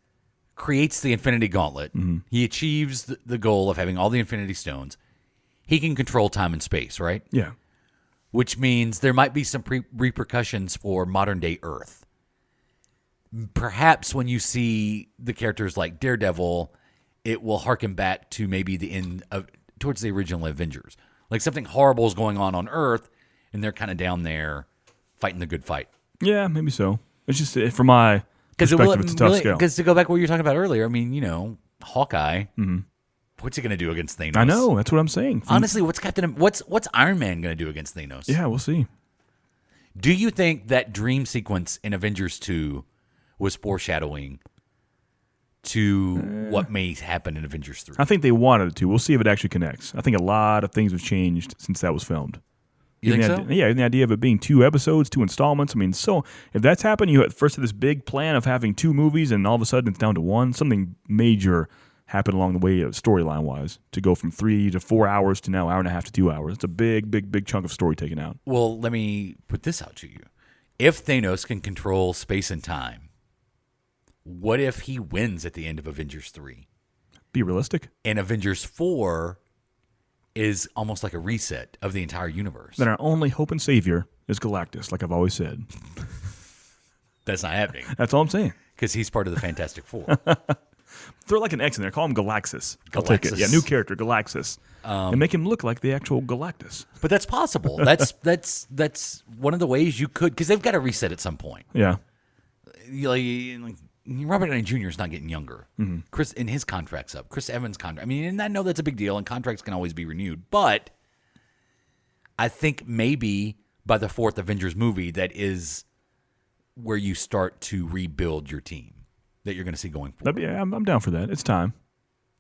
creates the Infinity Gauntlet, he achieves the goal of having all the Infinity Stones, he can control time and space, right? Yeah. Which means there might be some repercussions for modern-day Earth. Perhaps when you see the characters like Daredevil, it will harken back to maybe the end of towards the original Avengers. Like something horrible is going on Earth, and they're kind of down there fighting the good fight. Yeah, maybe so. It's just from my perspective, it's a tough scale. Because to go back to what you were talking about earlier, I mean, Hawkeye. What's he going to do against Thanos? I know, that's what I'm saying. Honestly, what's Iron Man going to do against Thanos? Yeah, we'll see. Do you think that dream sequence in Avengers 2 was foreshadowing to what may happen in Avengers 3? I think they wanted it to. We'll see if it actually connects. I think a lot of things have changed since that was filmed. You think so? Yeah, the idea of it being 2 episodes, 2 installments. I mean, so if that's happened, you first had this big plan of having 2 movies, and all of a sudden it's down to 1. Something major happened along the way, storyline-wise, to go from 3 to 4 hours to now 1.5 to 2 hours. It's a big chunk of story taken out. Well, let me put this out to you. If Thanos can control space and time, what if he wins at the end of Avengers 3? Be realistic. And Avengers 4 is almost like a reset of the entire universe. Then our only hope and savior is Galactus, like I've always said. That's not happening. That's all I'm saying. Because he's part of the Fantastic Four. Throw like an X in there. Call him Galaxus. I'll take it. Yeah, new character, Galaxus. And make him look like the actual Galactus. But that's possible. That's one of the ways you could, because they've got to reset at some point. Yeah. Like Robert Downey Jr. is not getting younger. Chris, and his contract's up. Chris Evans' contract. I mean, and I know that's a big deal, and contracts can always be renewed. But I think maybe by the 4th Avengers movie, that is where you start to rebuild your team that you're going to see going forward. Yeah, I'm down for that. It's time.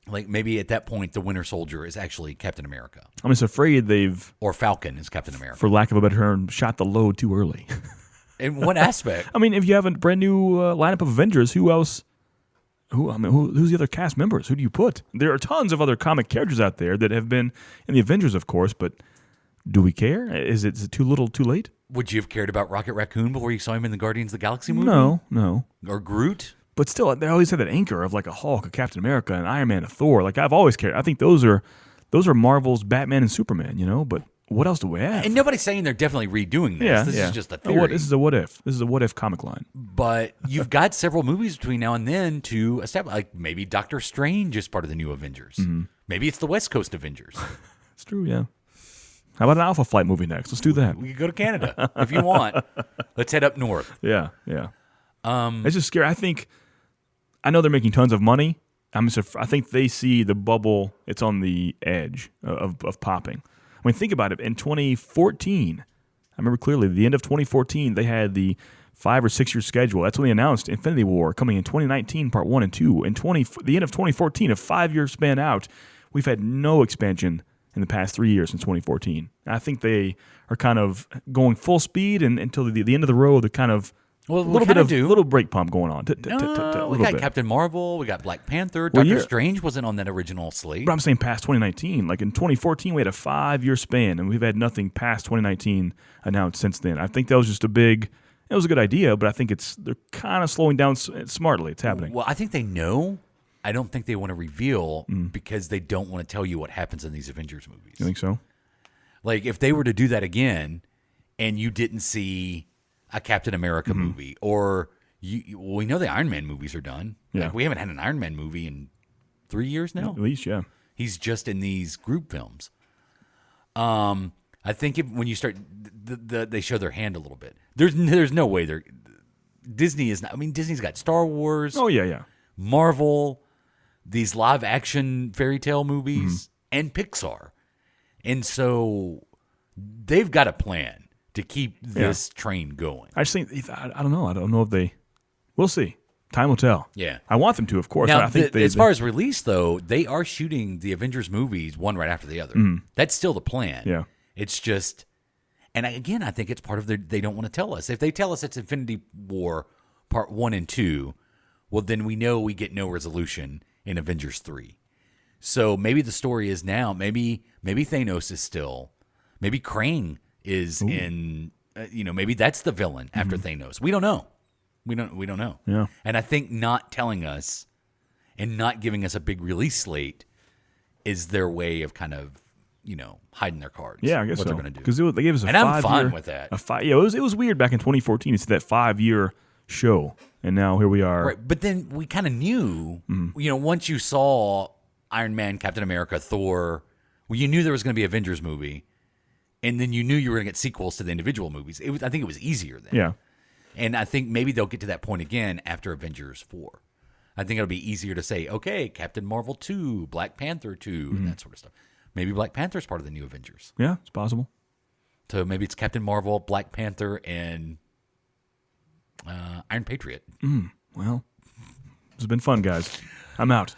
Like maybe at that point, the Winter Soldier is actually Captain America. I'm just afraid they've, or Falcon is Captain America, for lack of a better term, shot the load too early. In what aspect? I mean, if you have a brand new lineup of Avengers, who else? Who's the other cast members? Who do you put? There are tons of other comic characters out there that have been in the Avengers, of course, but do we care? Is it too little, too late? Would you have cared about Rocket Raccoon before you saw him in the Guardians of the Galaxy movie? No. Or Groot? But still, they always had that anchor of like a Hulk, a Captain America, an Iron Man, a Thor. Like I've always cared. I think those are Marvel's Batman and Superman, But what else do we have? And nobody's saying they're definitely redoing this. This is just a theory. This is a what if. This is a what if comic line. But you've got several movies between now and then to establish. Like maybe Doctor Strange is part of the new Avengers. Maybe it's the West Coast Avengers. It's true, yeah. How about an Alpha Flight movie next? Let's do that. We could go to Canada if you want. Let's head up north. Yeah. It's just scary. I know they're making tons of money. I think they see the bubble. It's on the edge of popping. I mean, think about it. In 2014, I remember clearly, the end of 2014, they had the 5 or 6 year schedule. That's when they announced Infinity War coming in 2019, Part 1 and 2. In the end of 2014, a 5-year span out, we've had no expansion in the past 3 years since 2014. I think they are kind of going full speed, and until the end of the road, they're kind of little brake pump going on. We got Captain Marvel, we got Black Panther, Doctor Strange wasn't on that original slate. But I'm saying past 2019. Like in 2014, we had a 5-year span, and we've had nothing past 2019 announced since then. I think that was just it was a good idea, but I think they're kind of slowing down smartly. It's happening. Well, I think they know. I don't think they want to reveal because they don't want to tell you what happens in these Avengers movies. You think so? Like if they were to do that again, and you didn't see a Captain America movie, or we know the Iron Man movies are done. Yeah. Like we haven't had an Iron Man movie in 3 years now. At least, yeah. He's just in these group films. I think when you start, they show their hand a little bit. There's no way Disney is not. I mean, Disney's got Star Wars. Oh yeah. Marvel, these live action fairy tale movies, and Pixar, and so they've got a plan to keep this train going. I just think I don't know. I don't know if they. We'll see. Time will tell. Yeah, I want them to, of course. Now, I think as far as release though, they are shooting the Avengers movies one right after the other. That's still the plan. Yeah, it's just, and again, I think it's part of they don't want to tell us. If they tell us it's Infinity War part 1 and 2, well, then we know we get no resolution in Avengers 3. So maybe the story is now, maybe Thanos is still, maybe Krang is in, maybe that's the villain after Thanos. We don't know. We don't know. Yeah. And I think not telling us and not giving us a big release slate is their way of kind of, hiding their cards. Yeah, I guess what so. they're going to do. Because they gave us a and 5-year. I'm fine with that. It was weird back in 2014. It's that 5-year show, and now here we are. Right, but then we kind of knew, once you saw Iron Man, Captain America, Thor, well, you knew there was going to be an Avengers movie, and then you knew you were going to get sequels to the individual movies. I think it was easier then. Yeah. And I think maybe they'll get to that point again after Avengers 4. I think it'll be easier to say, okay, Captain Marvel 2, Black Panther 2, and that sort of stuff. Maybe Black Panther's part of the new Avengers. Yeah, it's possible. So maybe it's Captain Marvel, Black Panther, and Iron Patriot. Well, it's been fun, guys. I'm out.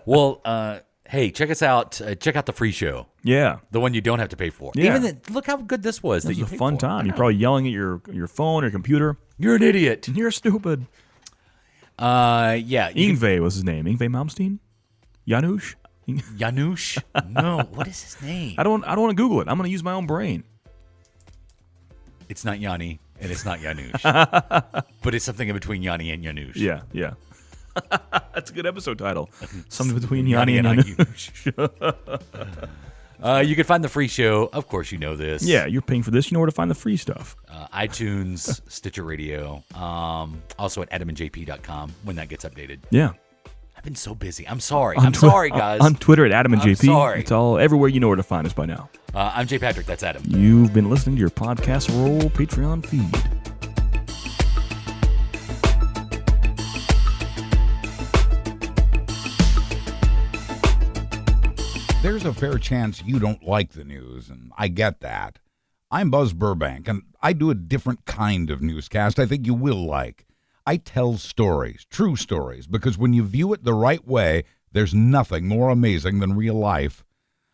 Well, hey, check us out. Check out the free show. Yeah. The one you don't have to pay for. Yeah. Look how good this was. This that you was a paid fun for. time. You're probably yelling at your phone or computer. You're an idiot. You're stupid. Yeah. Ingve was his name. Ingve Malmsteen? Janusz? Janusz? No. What is his name? I don't want to Google it. I'm going to use my own brain. It's not Yanni, and it's not Janusz. But it's something in between Yanni and Janusz. Yeah. That's a good episode title. Something between Yanni and Janusz. You can find the free show. Of course, you know this. Yeah, you're paying for this. You know where to find the free stuff. iTunes, Stitcher Radio, also at adamandjp.com when that gets updated. Yeah. I've been so busy. I'm sorry. I'm sorry, guys. On Twitter at AdamandJP. sorry. It's all everywhere. You know where to find us by now. I'm Jay Patrick. That's Adam. You've been listening to your Podcast Roll Patreon feed. There's a fair chance you don't like the news, and I get that. I'm Buzz Burbank, and I do a different kind of newscast I think you will like. I tell stories, true stories, because when you view it the right way, there's nothing more amazing than real life.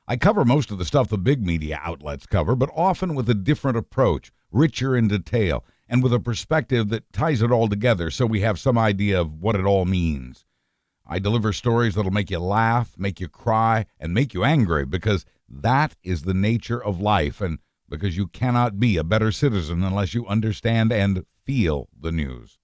I cover most of the stuff the big media outlets cover, but often with a different approach, richer in detail, and with a perspective that ties it all together so we have some idea of what it all means. I deliver stories that'll make you laugh, make you cry, and make you angry, because that is the nature of life, and because you cannot be a better citizen unless you understand and feel the news.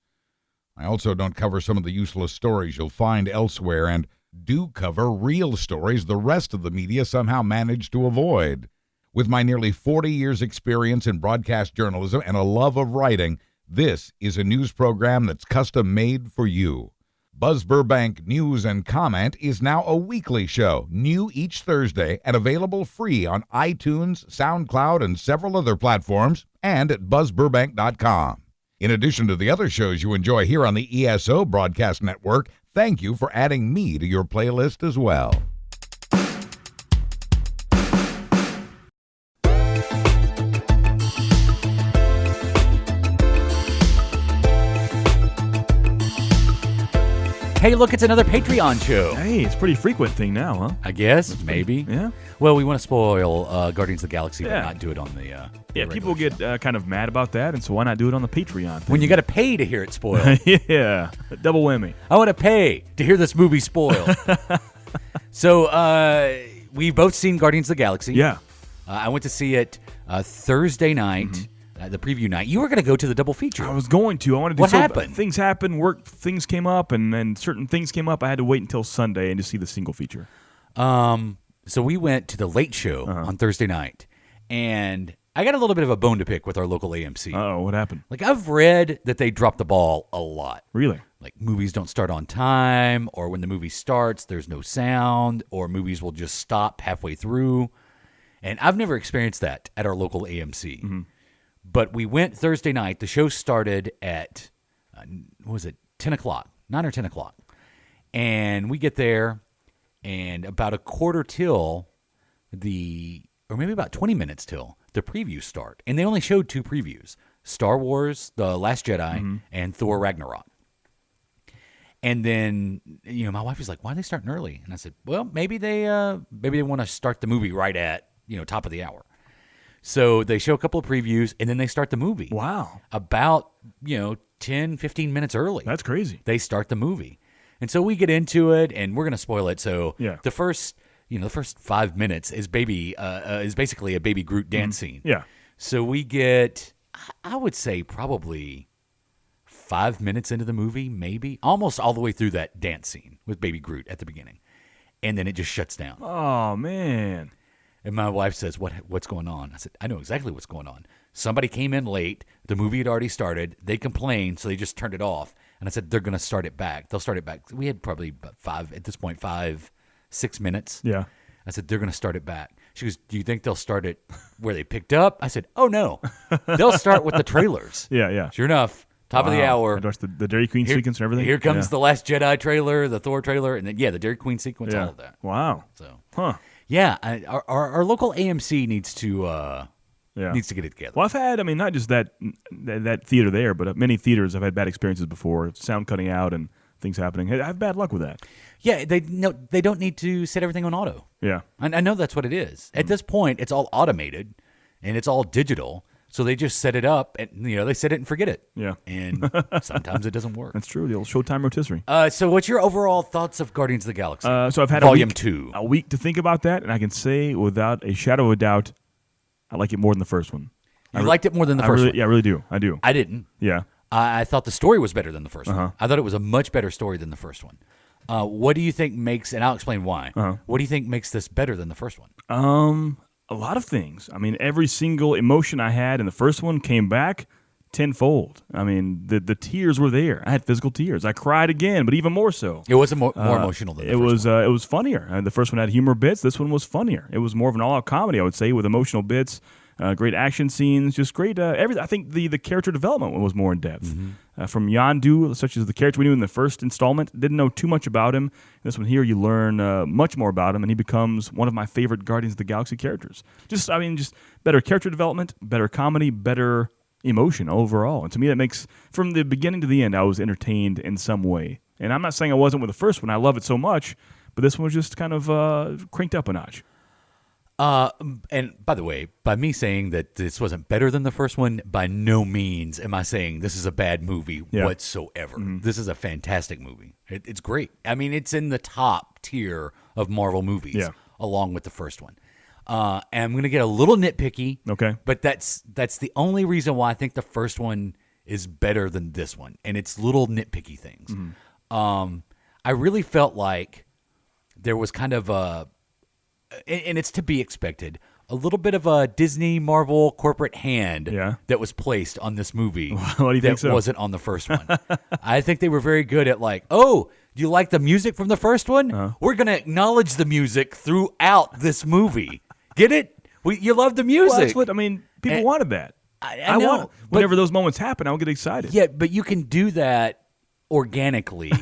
I also don't cover some of the useless stories you'll find elsewhere, and do cover real stories the rest of the media somehow managed to avoid. With my nearly 40 years' experience in broadcast journalism and a love of writing, this is a news program that's custom-made for you. Buzz Burbank News and Comment is now a weekly show, new each Thursday and available free on iTunes, SoundCloud, and several other platforms, and at buzzburbank.com. In addition to the other shows you enjoy here on the ESO Broadcast Network, thank you for adding me to your playlist as well. Hey, look, it's another Patreon show. Hey, it's a pretty frequent thing now, huh? I guess, maybe. Yeah. Well, we want to spoil Guardians of the Galaxy, Yeah. but not do it on the Yeah, the people regular get kind of mad about that, and so why not do it on the Patreon thing? when you got to pay to hear it spoiled. Yeah, double whammy. I want to pay to hear this movie spoiled. So we've both seen Guardians of the Galaxy. Yeah. I went to see it Thursday night, the preview night. You were going to go to the double feature. I was going to. I wanted to do What so, happened? Things happened, work things came up, and then certain things came up. I had to wait until Sunday and to see the single feature. So we went to the late show on Thursday night, and I got a little bit of a bone to pick with our local AMC. Oh, what happened? Like, I've read that they drop the ball a lot. Really? Like, movies don't start on time, or when the movie starts, there's no sound, or movies will just stop halfway through. And I've never experienced that at our local AMC. But we went Thursday night. The show started at, 10 o'clock, 9 or 10 o'clock. And we get there, and about a quarter till or maybe about 20 minutes till the previews start. And they only showed 2 previews, Star Wars, The Last Jedi, and Thor Ragnarok. And then, my wife was like, why are they starting early? And I said, well, maybe they want to start the movie right at, top of the hour. So they show a couple of previews, and then they start the movie. Wow. About, 10, 15 minutes early. That's crazy. They start the movie. And so we get into it, and we're going to spoil it. So the first 5 minutes is basically a Baby Groot dance scene. Yeah. So we get, I would say, probably 5 minutes into the movie, maybe, almost all the way through that dance scene with Baby Groot at the beginning. And then it just shuts down. Oh, man. And my wife says, what's going on? I said, I know exactly what's going on. Somebody came in late. The movie had already started. They complained, so they just turned it off. And I said, they're going to start it back. They'll start it back. We had probably about 6 minutes. Yeah. I said, they're going to start it back. She goes, do you think they'll start it where they picked up? I said, oh, no. They'll start with the trailers. Yeah. Sure enough, top of the hour. I watched the Dairy Queen sequence and everything. Here comes the Last Jedi trailer, the Thor trailer, and then, the Dairy Queen sequence, all of that. Wow. So, yeah, our local AMC needs to get it together. Well, I've had, not just that theater there, but many theaters I've had bad experiences before, sound cutting out and things happening. I have bad luck with that. Yeah, they don't need to set everything on auto. Yeah. I know that's what it is. At this point, it's all automated and it's all digital. So they just set it up and, they set it and forget it. Yeah. And sometimes it doesn't work. That's true. The old Showtime rotisserie. So what's your overall thoughts of Guardians of the Galaxy? So I've had Volume 2. a week to think about that, and I can say without a shadow of a doubt, I like it more than the first one. You liked it more than the first one? Yeah, I really do. I do. I didn't. Yeah. I thought the story was better than the first one. I thought it was a much better story than the first one. What do you think makes, and I'll explain why, what do you think makes this better than the first one? A lot of things. Every single emotion I had in the first one came back tenfold. The tears were there. I had physical tears. I cried again, but even more so. It was more emotional than the first one. It was funnier. The first one had humor bits. This one was funnier. It was more of an all-out comedy, I would say, with emotional bits. Great action scenes, just great everything. I think the character development was more in depth. From Yondu, such as the character we knew in the first installment, didn't know too much about him. This one here, you learn much more about him, and he becomes one of my favorite Guardians of the Galaxy characters. Just better character development, better comedy, better emotion overall. And to me, that makes, from the beginning to the end, I was entertained in some way. And I'm not saying I wasn't with the first one. I love it so much, but this one was just kind of cranked up a notch. And by the way, by me saying that this wasn't better than the first one, by no means am I saying this is a bad movie whatsoever. This is a fantastic movie. It's great. It's in the top tier of Marvel movies, along with the first one. And I'm going to get a little nitpicky. Okay. But that's the only reason why I think the first one is better than this one. And it's little nitpicky things. I really felt like there was kind of and it's to be expected, a little bit of a Disney Marvel corporate hand that was placed on this movie Why do you think so? Wasn't on the first one. I think they were very good at do you like the music from the first one? We're going to acknowledge the music throughout this movie. Get it? You love the music. Well, that's what, people wanted that. I know. Whenever those moments happen, I'll get excited. Yeah, but you can do that organically.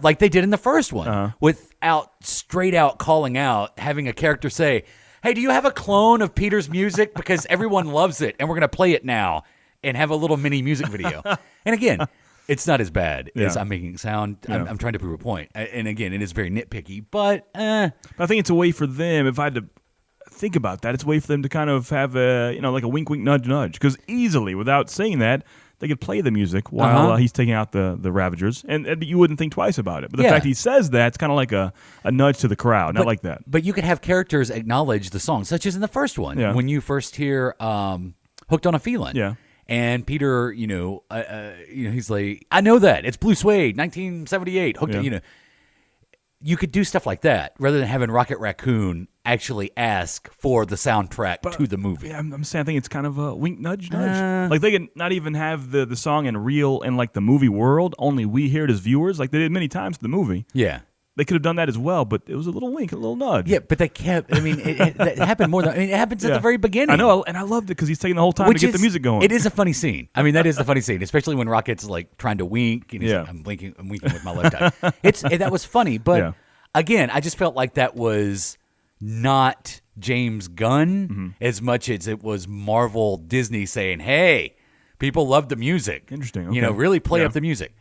Like they did in the first one, without straight out calling out, having a character say, hey, do you have a clone of Peter's music? Because everyone loves it, and we're going to play it now, and have a little mini music video. And again, it's not as bad as I'm making it sound. I'm trying to prove a point. And again, it is very nitpicky, but I think it's a way for them, if I had to think about that, it's a way for them to kind of have like a wink, wink, nudge, nudge. Because easily, without saying that, they could play the music while he's taking out the Ravagers, and you wouldn't think twice about it. But the fact he says that, it's kind of like a nudge to the crowd, not like that. But you could have characters acknowledge the song, such as in the first one, when you first hear Hooked on a Feeling. Yeah. And Peter, he's like, I know that. It's Blue Suede, 1978. Hooked on, you could do stuff like that rather than having Rocket Raccoon actually ask for the soundtrack to the movie. Yeah, I'm saying I think it's kind of a wink, nudge, nudge. Like they could not even have the song in like the movie world. Only we hear it as viewers, like they did many times in the movie. Yeah. They could have done that as well, but it was a little wink, a little nudge. Yeah, but they kept. It happened more than. It happens at the very beginning. I know, and I loved it because he's taking the whole time to get the music going. It is a funny scene. That is the funny scene, especially when Rocket's like trying to wink, and he's like, I'm winking with my left eye. That was funny, but again, I just felt like that was not James Gunn as much as it was Marvel Disney saying, "Hey, people love the music. Interesting. Okay. Really play up the music."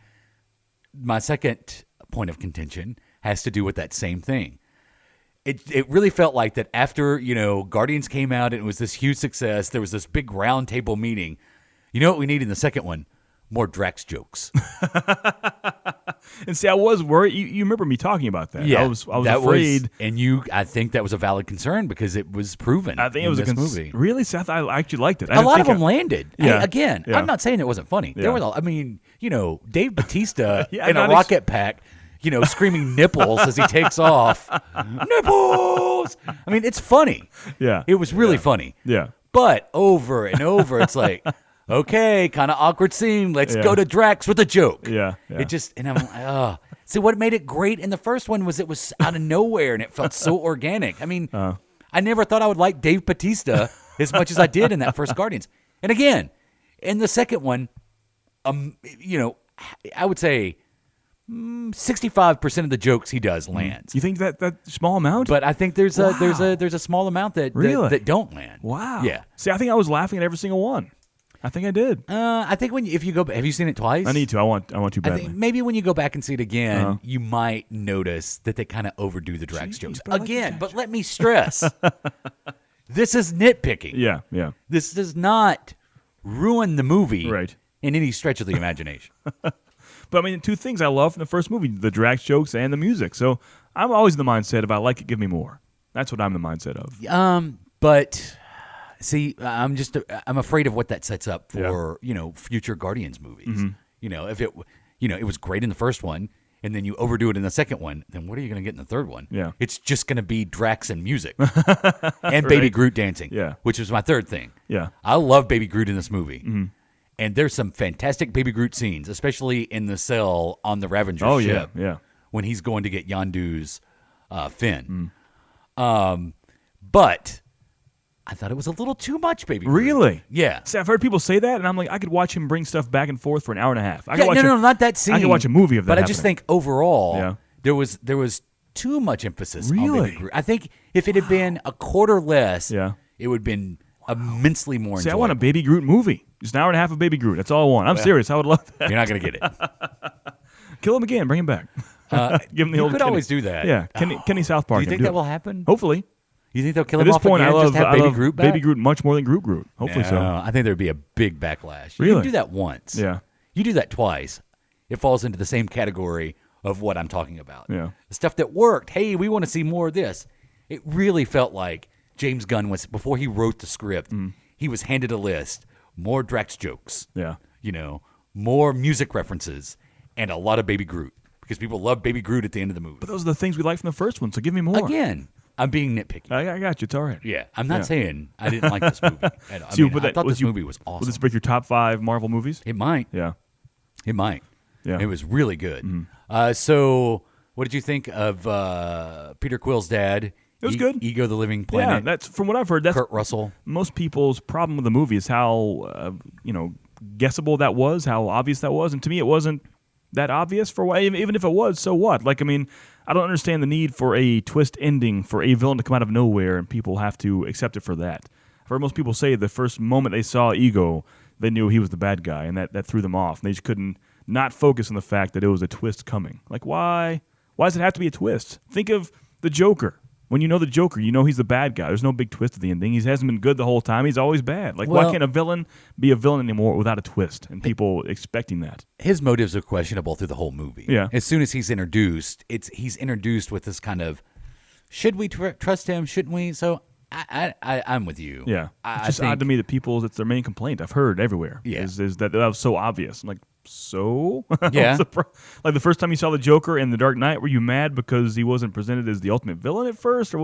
My second point of contention has to do with that same thing. it really felt like that after, Guardians came out and it was this huge success, there was this big round table meeting. You know what we need in the second one? More Drax jokes. And see, I was worried. You remember me talking about that. Yeah, I was afraid. I think that was a valid concern because it was proven. I think in it was this movie. Really, Seth, I actually liked it. A lot of them landed. Yeah. Hey, again, Yeah. I'm not saying it wasn't funny. Yeah. There were, Dave Bautista Yeah, in a not rocket pack, screaming nipples as he takes off. Nipples! I mean, it's funny. Yeah. It was really funny. Yeah. But over and over, it's like, okay, kind of awkward scene. Let's go to Drax with a joke. Yeah. It just, and I'm like, oh. See, what made it great in the first one was it was out of nowhere and it felt so organic. I mean, I never thought I would like Dave Bautista as much as I did in that first Guardians. And again, in the second one, I would say 65% of the jokes he does lands. You think that small amount? But I think there's a small amount that that don't land. Wow. Yeah. See, I think I was laughing at every single one. I think I did. I think if you go, have you seen it twice? I need to. I want to I badly. think maybe when you go back and see it again, you might notice that they kind of overdo the Drax jokes but I like the again. Drax But let me stress, this is nitpicking. Yeah. This does not ruin the movie Right. in any stretch of the imagination. But I mean, two things I love from the first movie: the Drax jokes and the music. So I'm always in the mindset: if I like it, give me more. That's what I'm in the mindset of. But see, I'm afraid of what that sets up for future Guardians movies. Mm-hmm. If it was great in the first one, and then you overdo it in the second one, then what are you going to get in the third one? Yeah. It's just going to be Drax and music and Baby Groot dancing. Yeah. Which was my third thing. Yeah. I love Baby Groot in this movie. Mm-hmm. And there's some fantastic Baby Groot scenes, especially in the cell on the Ravager ship. Yeah. When he's going to get Yondu's fin. Mm. But I thought it was a little too much, Baby Groot. Really? Yeah. See, I've heard people say that, and I'm like, I could watch him bring stuff back and forth for an hour and a half. Not that scene. I could watch a movie of that. But I just think overall, Yeah. there was too much emphasis on Really? Baby Groot. I think if it had been a quarter less, Yeah. it would have been immensely more See, I enjoyable. want a Baby Groot movie. Just an hour and a half of Baby Groot. That's all I want. I'm serious. I would love that. You're not going to get it. Kill him again. Bring him back. Give him the you old could Kenny. always do that. Yeah. Kenny South Park. Do you think that will happen? Hopefully. You think they'll kill At him this off point, again? I Just have love Baby Groot back? Baby Groot much more than Groot. Hopefully so. I think there'd be a big backlash. You Really? can do that once. Yeah. You do that twice, it falls into the same category of what I'm talking about. Yeah. The stuff that worked. Hey, we want to see more of this. It really felt like James Gunn was, before he wrote the script, he was handed a list. More Drax jokes. Yeah. More music references, and a lot of Baby Groot. Because people love Baby Groot at the end of the movie. But those are the things we like from the first one, so give me more. Again, I'm being nitpicky. I got you. It's all right. Yeah, I'm not saying I didn't like this movie. I thought this movie was awesome. Will this break your top 5 Marvel movies? It might. Yeah. It might. Yeah. It was really good. So, what did you think of Peter Quill's dad? It was good. Ego the Living Yeah, Planet. that's from what I've heard. That's Kurt Russell. most people's problem with the movie is how guessable that was, how obvious that was, and to me, it wasn't that obvious for why. Even if it was, so what? Like, I mean, I don't understand the need for a twist ending for a villain to come out of nowhere, and people have to accept it for that. I've heard most people say the first moment they saw Ego, they knew he was the bad guy, and that threw them off. And they just couldn't not focus on the fact that it was a twist coming. Like, why? Why does it have to be a twist? Think of the Joker. When you know the Joker, you know he's the bad guy. There's no big twist at the ending. He hasn't been good the whole time. He's always bad. Like, why can't a villain be a villain anymore without a twist and people expecting that? His motives are questionable through the whole movie. Yeah. As soon as he's introduced, he's introduced with this kind of, should we trust him? Shouldn't we? So I'm with you. Yeah. It's just odd to me that it's their main complaint. I've heard everywhere. Yeah. Is that was so obvious. I'm like, so? Yeah. Like the first time you saw the Joker in The Dark Knight, were you mad because he wasn't presented as the ultimate villain at first? Or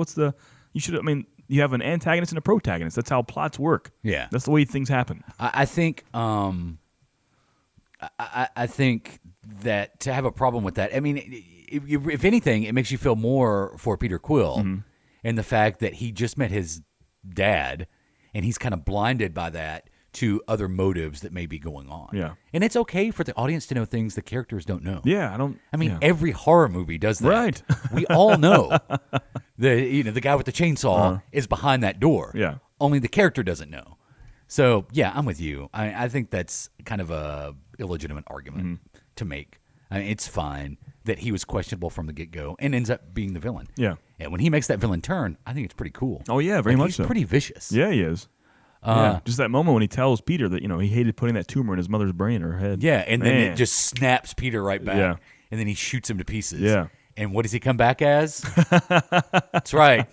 you have an antagonist and a protagonist. That's how plots work. Yeah. That's the way things happen. I think I think that to have a problem with that, I mean, if anything, it makes you feel more for Peter Quill and the fact that he just met his dad and he's kind of blinded by that to other motives that may be going on. Yeah. And it's okay for the audience to know things the characters don't know. Yeah, every horror movie does that. Right. We all know the guy with the chainsaw is behind that door. Yeah. Only the character doesn't know. So, yeah, I'm with you. I think that's kind of a illegitimate argument to make. I mean, it's fine. that he was questionable from the get-go and ends up being the villain. Yeah. And when he makes that villain turn, I think it's pretty cool. Oh, yeah, very much he's so. He's pretty vicious. Yeah, he is. Yeah. Just that moment when he tells Peter that, he hated putting that tumor in his mother's brain or head. Yeah, and then it just snaps Peter right back. Yeah. And then he shoots him to pieces. Yeah. And what does he come back as? That's right.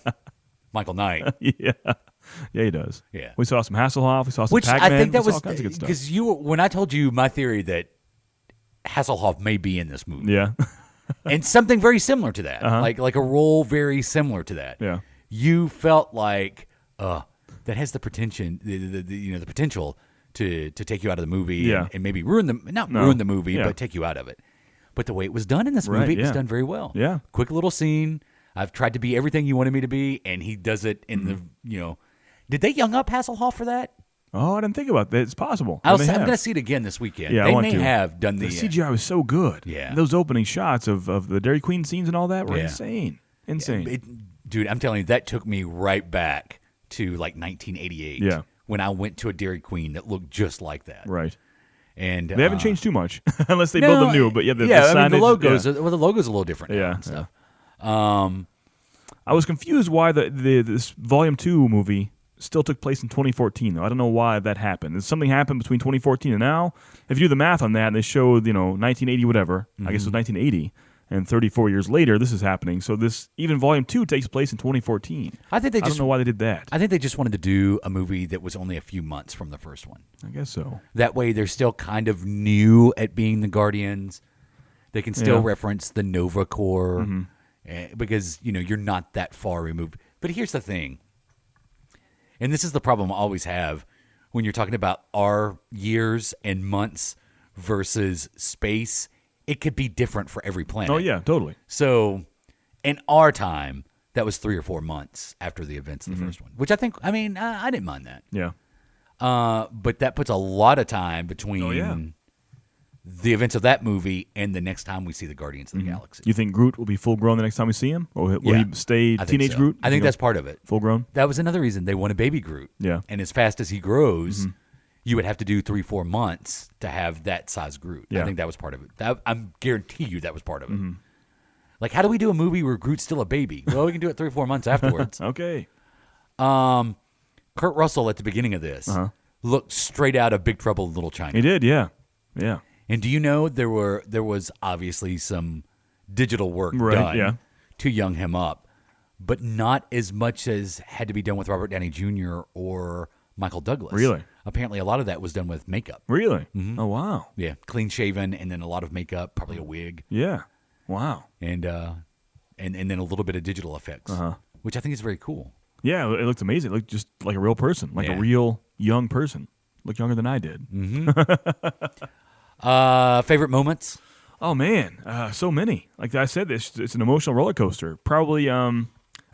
Michael Knight. Yeah. Yeah, he does. Yeah. We saw some Hasselhoff. We saw some Which Pac-Man. I think that we saw was all kinds of good stuff. because when I told you my theory that Hasselhoff may be in this movie. Yeah. And something very similar to that. Like a role very similar to that. Yeah. You felt like that has the pretension, the potential to take you out of the movie and maybe ruin ruin the movie, but take you out of it. But the way it was done in this movie, it was done very well. Yeah. Quick little scene. I've tried to be everything you wanted me to be, and he does it in the, Did they young up Hasselhoff for that? Oh, I didn't think about that. It's possible. I'm going to see it again this weekend. Yeah, they I want may to. have done the CGI was so good. Yeah. Those opening shots of the Dairy Queen scenes and all that were insane. Insane. Dude, I'm telling you, that took me right back to like 1988. Yeah. When I went to a Dairy Queen that looked just like that. Right. And they haven't changed too much, unless they build them new. But the signage, the logos. The logo's a little different now and stuff. I was confused why this Volume 2 movie still took place in 2014, though. I don't know why that happened. Did something happen between 2014 and now? If you do the math on that, and they showed 1980 whatever, I guess it was 1980, and 34 years later, this is happening. So even Volume 2 takes place in 2014. I don't know why they did that. I think they just wanted to do a movie that was only a few months from the first one. I guess so. That way, they're still kind of new at being the Guardians. They can still reference the Nova Corps because you're not that far removed. But here's the thing, and this is the problem I always have when you're talking about our years and months versus space. It could be different for every planet. Oh, yeah, totally. So, in our time, that was 3 or 4 months after the events of the first one, which I didn't mind that. Yeah. But that puts a lot of time between the events of that movie and the next time we see the Guardians of the Galaxy. You think Groot will be full grown the next time we see him? Or will he stay teenage so. Groot? I think that's part of it. Full grown? That was another reason they wanted baby Groot. Yeah. And as fast as he grows, you would have to do 3-4 months to have that size Groot. Yeah. I think that was part of it. I guarantee you that was part of it. Like, how do we do a movie where Groot's still a baby? Well, we can do it 3 or 4 months afterwards. Okay. Kurt Russell at the beginning of this looked straight out of Big Trouble in Little China. He did, yeah. Yeah. And do you know there was obviously some digital work done to young him up, but not as much as had to be done with Robert Downey Jr. or Michael Douglas. Really? Apparently, a lot of that was done with makeup. Really? Oh, wow. Yeah, clean shaven, and then a lot of makeup, probably a wig. Yeah. Wow. And then a little bit of digital effects, which I think is very cool. Yeah, it looked amazing. It looked just like a real person, like a real young person. Looked younger than I did. Favorite moments? Oh, man. So many. Like I said, it's an emotional roller coaster. Probably, I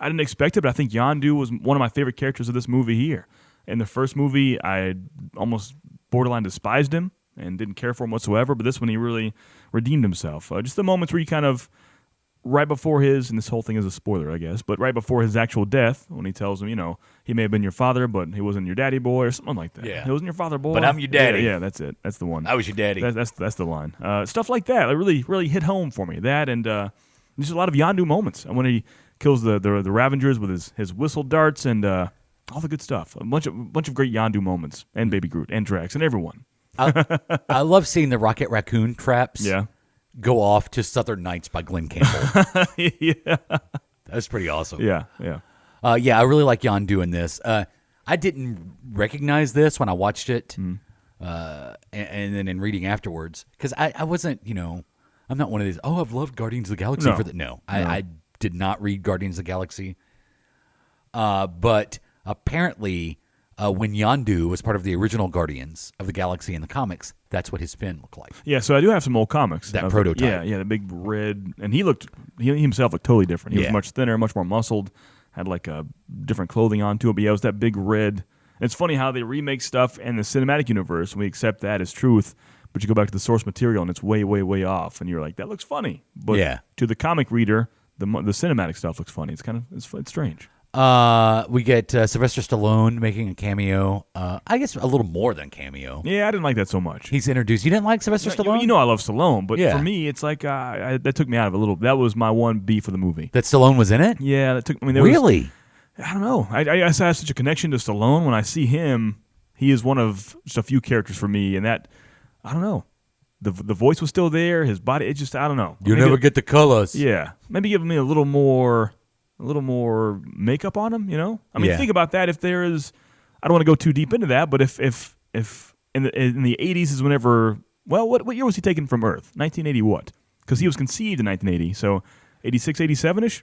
didn't expect it, but I think Yondu was one of my favorite characters of this movie here. In the first movie, I almost borderline despised him and didn't care for him whatsoever, but this one he really redeemed himself. Just the moments where he kind of, right before his, and this whole thing is a spoiler, I guess, but right before his actual death, when he tells him, he may have been your father, but he wasn't your daddy boy, or something like that. Yeah. He wasn't your father boy. But I'm your daddy. Yeah, that's it. That's the one. I was your daddy. That's the line. Stuff like that. It really, really hit home for me. That and there's a lot of Yondu moments. When he kills the Ravengers with his whistle darts and all the good stuff. A bunch of great Yondu moments. And Baby Groot and Drax and everyone. I love seeing the Rocket Raccoon traps go off to Southern Nights by Glenn Campbell. Yeah. That's pretty awesome. Yeah. I really like Yondu in this. I didn't recognize this when I watched it, and then in reading afterwards, because I wasn't, I'm not one of these, I've loved Guardians of the Galaxy for that. No, I did not read Guardians of the Galaxy. But apparently, when Yondu was part of the original Guardians of the Galaxy in the comics, that's what his fin looked like. Yeah, so I do have some old comics. That prototype. Yeah, the big red, and he himself looked totally different. He was much thinner, much more muscled, had like a different clothing onto it, but it was that big red. And it's funny how they remake stuff in the cinematic universe, and we accept that as truth, but you go back to the source material, and it's way, way, way off, and you're like, that looks funny. But to the comic reader, the cinematic stuff looks funny. It's strange. We get Sylvester Stallone making a cameo. I guess a little more than cameo. Yeah, I didn't like that so much. He's introduced. You didn't like Sylvester Stallone? You know I love Stallone, but Yeah. for me, it's like that took me out of it a little. That was my one beef for the movie. That Stallone was in it? Yeah, that took. I mean, Really? I don't know. I have such a connection to Stallone. When I see him, he is one of just a few characters for me, and that I don't know. The voice was still there. His body, it just I don't know. You never get the colors. Yeah, maybe give me a little more makeup on him. You know, I mean, Yeah. think about that. If there is, I don't want to go too deep into that, but if in the 80s is whenever. Well, what year was he taken from Earth? 1980 what? Because he was conceived in 1980, so 86, 87ish.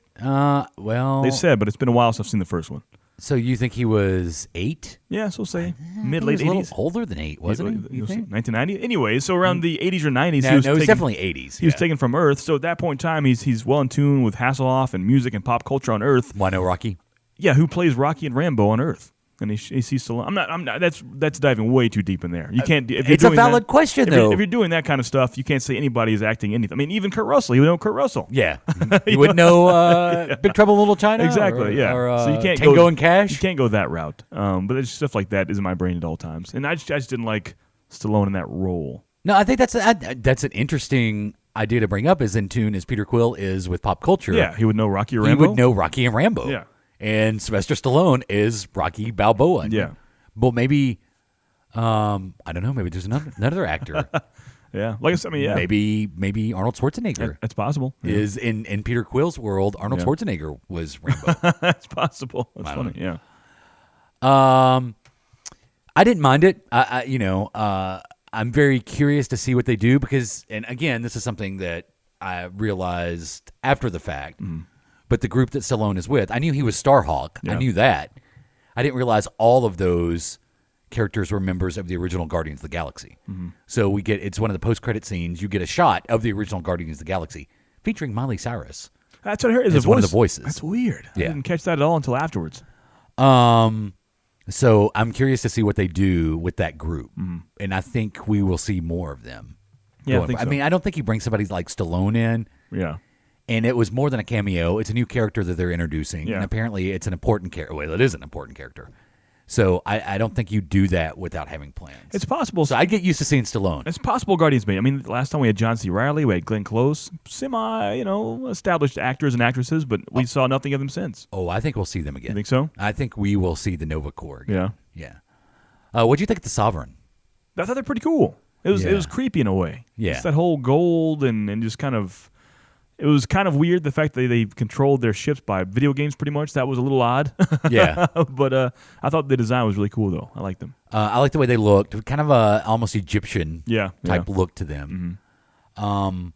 Well, They said, but it's been a while since I've seen the first one. so you think he was 8? Yeah, so say He mid-late was a little 80s. older than 8, wasn't he? You think? 1990? Anyway, so around the 80s or 90s, No, he was it was taken, definitely 80s. he was taken from Earth. So at that point in time, he's well in tune with Hasselhoff and music and pop culture on Earth. Why no Rocky? Yeah, who plays Rocky and Rambo on Earth? And he sees Stallone. I'm not. That's diving way too deep in there. You can't. If you're It's a doing valid that, question, if you're- though. If you're doing that kind of stuff, you can't say anybody is acting anything. I mean, even Kurt Russell. You would know Kurt Russell. Yeah. You wouldn't know Big Trouble in Little China? Exactly. Or, Yeah. Or, so you can't Tango go and Cash? You can't go that route. But it's stuff like that is in my brain at all times, and I just didn't like Stallone in that role. No, I think that's an interesting idea to bring up. As in tune as Peter Quill is with pop culture. Yeah, he would know Rocky or He Rambo. would know Rocky and Rambo. Yeah. And Sylvester Stallone is Rocky Balboa. Yeah. Well, maybe, I don't know. Maybe there's another actor. Yeah, like I said, I mean, yeah, Maybe Arnold Schwarzenegger that's possible. Yeah. is in Peter Quill's world. Arnold Yeah. Schwarzenegger was Rambo. That's possible. That's I don't funny. Yeah. I didn't mind it. I'm very curious to see what they do because, and again, this is something that I realized after the fact. But the group that Stallone is with, I knew he was Starhawk. I Yeah. knew that. I didn't realize all of those characters were members of the original Guardians of the Galaxy. So it's one of the post-credit scenes. You get a shot of the original Guardians of the Galaxy featuring Miley Cyrus. That's what I heard. Is It's a one of voice. the voices. That's weird. Yeah. I didn't catch that at all until afterwards. So I'm curious to see what they do with that group, and I think we will see more of them. Yeah, I going think forward. so. mean, I don't think he brings somebody like Stallone in, Yeah. and it was more than a cameo. It's a new character that they're introducing, Yeah. and apparently it's an important character. Well, it is an important character. So I don't think you do that without having plans. It's possible. So I get used to seeing Stallone. It's possible Guardians made. I mean, last time we had John C. Reilly, we had Glenn Close, established actors and actresses, but we saw nothing of them since. Oh, I think we'll see them again. You think so? I think we will see the Nova Corps again. Yeah. Yeah. What'd you think of the Sovereign? I thought they're pretty cool. It was Yeah. creepy in a way. Yeah. It's that whole gold and just kind of. It was kind of weird the fact that they controlled their ships by video games pretty much. That was a little odd. Yeah. But I thought the design was really cool though. I liked them. I like the way they looked. Kind of a almost Egyptian type look to them. And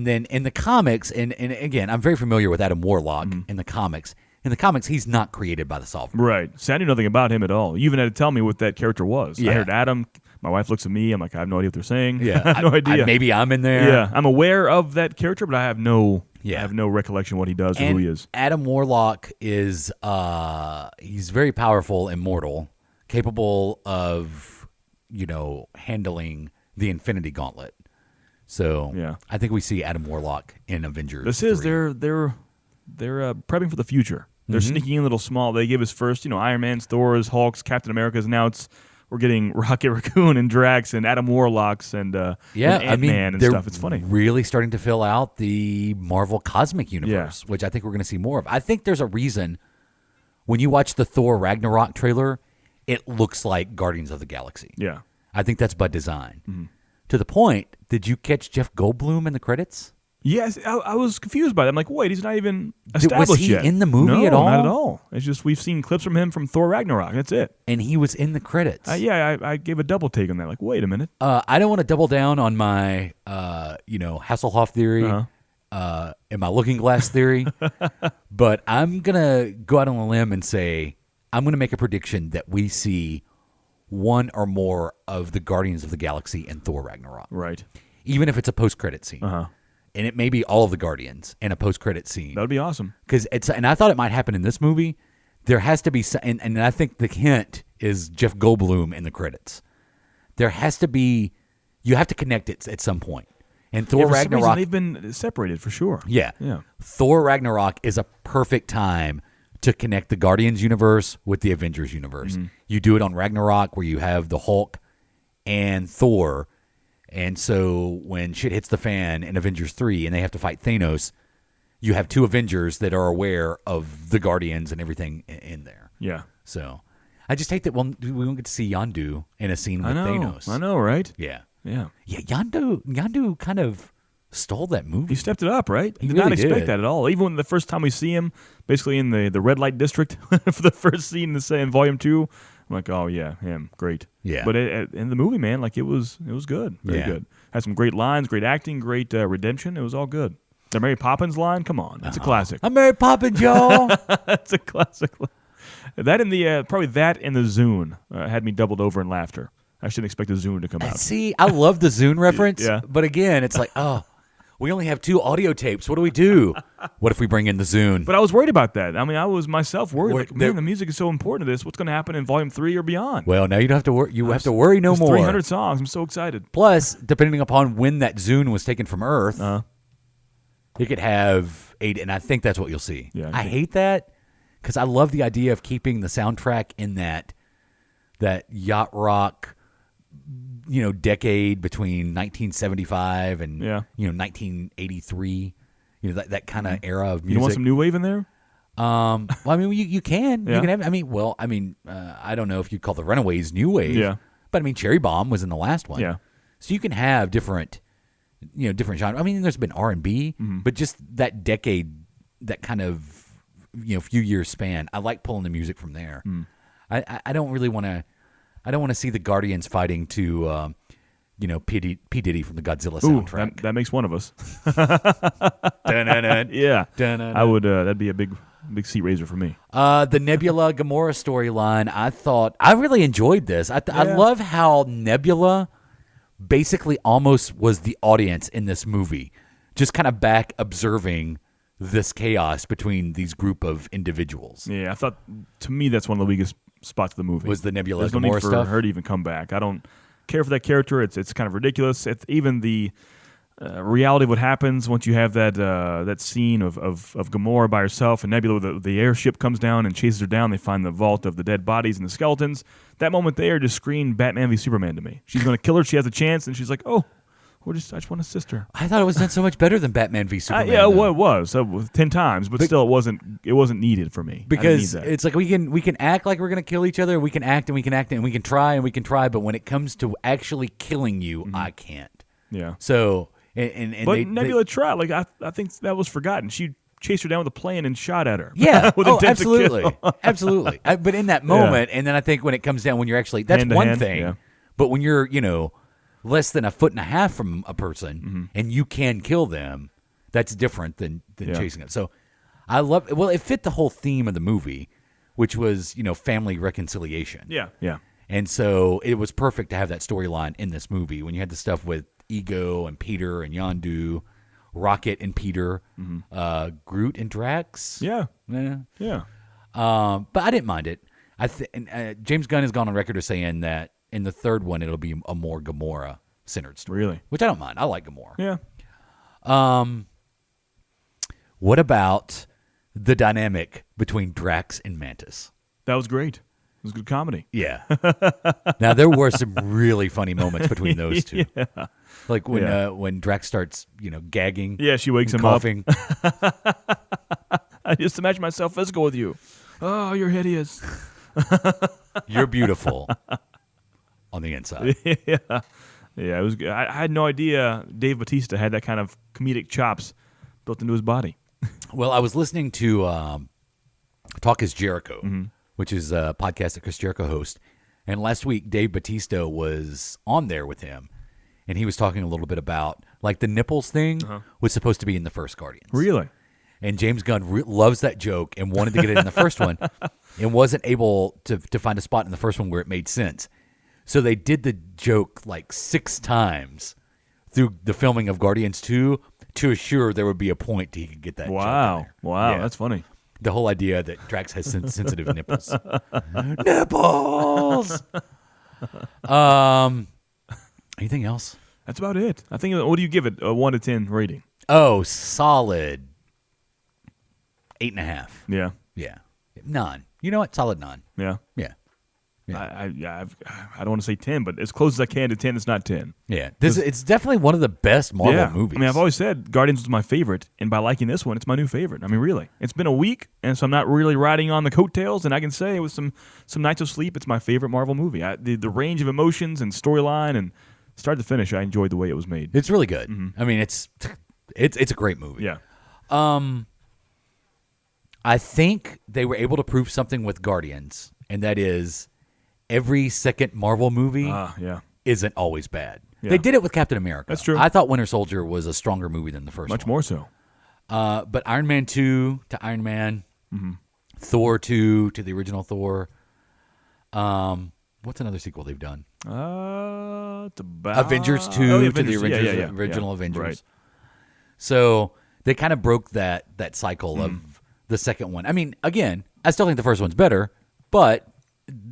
then in the comics, and again, I'm very familiar with Adam Warlock in the comics. In the comics, he's not created by the Sovereign. Right. See, I knew nothing about him at all. You even had to tell me what that character was. Yeah. I heard Adam. My wife looks at me. I'm like, I have no idea what they're saying. Yeah. I have no idea. Maybe I'm in there. Yeah. I'm aware of that character, but I have no Yeah. I have no recollection what he does or And who he is. Adam Warlock is he's very powerful, immortal, capable of, handling the Infinity Gauntlet. So Yeah. I think we see Adam Warlock in Avengers. This is 3. they're prepping for the future. They're sneaking in a little small. They gave us first, Iron Man's, Thor's, Hulk's, Captain America's. Now we're getting Rocket Raccoon and Drax and Adam Warlocks and and Ant-Man and they're stuff. It's funny. Really starting to fill out the Marvel Cosmic Universe, which I think we're going to see more of. I think there's a reason when you watch the Thor Ragnarok trailer, it looks like Guardians of the Galaxy. Yeah. I think that's by design. To the point, did you catch Jeff Goldblum in the credits? Yes, I was confused by that. I'm like, wait, he's not even established was he yet. in the movie No, at all? Not at all. It's just we've seen clips from him from Thor Ragnarok. That's it. And he was in the credits. I gave a double take on that. Like, wait a minute. I don't want to double down on my, Hasselhoff theory and my looking glass theory, but I'm going to go out on a limb and say I'm going to make a prediction that we see one or more of the Guardians of the Galaxy in Thor Ragnarok. Right. Even if it's a post-credit scene. And it may be all of the Guardians in a post-credit scene. That would be awesome. And I thought it might happen in this movie. There has to be, and I think the hint is Jeff Goldblum in the credits. There has to be, you have to connect it at some point. And Thor For some reason, Ragnarok, they've been separated for sure. yeah. Yeah. Thor Ragnarok is a perfect time to connect the Guardians universe with the Avengers universe. You do it on Ragnarok where you have the Hulk and Thor. And so when shit hits the fan in Avengers 3 and they have to fight Thanos, you have two Avengers that are aware of the Guardians and everything in there. Yeah. So I just hate that we won't get to see Yondu in a scene with Thanos. I know, right? Yeah. Yeah. Yeah, Yondu kind of stole that movie. He stepped it up, right? He did not really expect did. that at all. Even when the first time we see him, basically in the red light district for the first scene in Volume 2, I'm like, oh yeah, him, great. Yeah. But in the movie, man, like it was good, very good. Had some great lines, great acting, great redemption. It was all good. The Mary Poppins line, come on, that's a classic. I'm Mary Poppins, y'all. That's a classic. That and the probably that and the Zune had me doubled over in laughter. I shouldn't expect the Zune to come out. See, I love the Zune reference, Yeah. but again, it's like, oh, we only have 2 audio tapes. What do we do? What if we bring in the Zune? But I was worried about that. I mean, I was myself worried. Wait, Like, man, the music is so important to this. What's going to happen in Volume 3 or beyond? Well, now you don't have to worry. You have to worry no There's more. 300 songs. I'm so excited. Plus, depending upon when that Zune was taken from Earth, you could have 8, and I think that's what you'll see. Yeah, I hate that because I love the idea of keeping the soundtrack in that yacht rock, decade between 1975 and 1983. That kind of era of music. You want some new wave in there? Well, I mean, you can. Yeah. You can have. I don't know if you'd call the Runaways new wave. Yeah. But I mean, Cherry Bomb was in the last one. Yeah. So you can have different genres. I mean, there's been R&B, but just that decade, that kind of few years span. I like pulling the music from there. I don't really want to. I don't want to see the Guardians fighting to, P. Diddy from the Godzilla soundtrack. That makes one of us. Dun-dun-dun. Yeah. Dun-dun-dun. I would. That'd be a big seat raiser for me. The Nebula Gamora storyline, I really enjoyed this. I love how Nebula basically almost was the audience in this movie, just kind of back observing this chaos between these group of individuals. Yeah, I thought, to me, that's one of the weakest spots of the movie. Was the Nebula There's no Gamora need for stuff? her to even come back. I don't care for that character. It's kind of ridiculous. It's even the reality of what happens once you have that scene of Gamora by herself and Nebula, the airship comes down and chases her down. They find the vault of the dead bodies and the skeletons. That moment there just screamed Batman v Superman to me. She's going to kill her. She has a chance, and she's like, oh, I just want to assist her. I thought it was done so much better than Batman v Superman. Yeah, well, it was 10 times, but still, it wasn't needed for me. Because I didn't need that. it's like we can act like we're gonna kill each other. We can act and we can act and we can try, but when it comes to actually killing you, I can't. Yeah. So But Nebula tried. Like I think that was forgotten. She chased her down with a plane and shot at her. Yeah. with Oh, intent to absolutely, kill. absolutely. But in that moment, and then I think when it comes down, when you're actually that's Hand to one hand, thing. yeah. But when you're less than a foot and a half from a person and you can kill them, that's different than chasing them. So I love. Well, it fit the whole theme of the movie, which was family reconciliation. Yeah, yeah. And so it was perfect to have that storyline in this movie when you had the stuff with Ego and Peter and Yondu, Rocket and Peter, Groot and Drax. Yeah. Yeah. But I didn't mind it. James Gunn has gone on record as saying that in the third one it'll be a more Gamora-centered story. Really? Which I don't mind. I like Gamora. Yeah. What about the dynamic between Drax and Mantis? That was great. It was good comedy. Yeah. Now there were some really funny moments between those two. Yeah. Like when Drax starts, gagging. Yeah, she wakes and him coughing. up. I just imagine myself physical with you. Oh, you're hideous. You're beautiful on the inside. Yeah. Yeah, it was good. I had no idea Dave Bautista had that kind of comedic chops built into his body. Well, I was listening to Talk is Jericho, which is a podcast that Chris Jericho hosts. And last week, Dave Bautista was on there with him. And he was talking a little bit about, like, the nipples thing was supposed to be in the first Guardians. Really? And James Gunn loves that joke and wanted to get it in the first one and wasn't able to find a spot in the first one where it made sense. So they did the joke like 6 times through the filming of Guardians 2 to assure there would be a point he could get that joke in there. Wow, Yeah. that's funny. The whole idea that Drax has sensitive nipples. Nipples! Anything else? That's about it. I think, what do you give it, a 1 to 10 rating? Oh, solid 8.5. Yeah. Yeah. 9. You know what? Solid 9. Yeah. Yeah. I don't want to say 10, but as close as I can to 10, it's not 10. Yeah. It's definitely one of the best Marvel movies. I mean, I've always said Guardians was my favorite, and by liking this one, it's my new favorite. I mean, really. It's been a week, and so I'm not really riding on the coattails, and I can say with some nights of sleep, it's my favorite Marvel movie. The range of emotions and storyline and start to finish, I enjoyed the way it was made. It's really good. I mean, it's a great movie. Yeah. I think they were able to prove something with Guardians, and that is every second Marvel movie isn't always bad. Yeah. They did it with Captain America. That's true. I thought Winter Soldier was a stronger movie than the first Much one. more so. But Iron Man 2 to Iron Man, Thor 2 to the original Thor. What's another sequel they've done? It's about Avengers 2 to the Avengers. original Avengers. Right. So they kind of broke that cycle of the second one. I mean, again, I still think the first one's better, but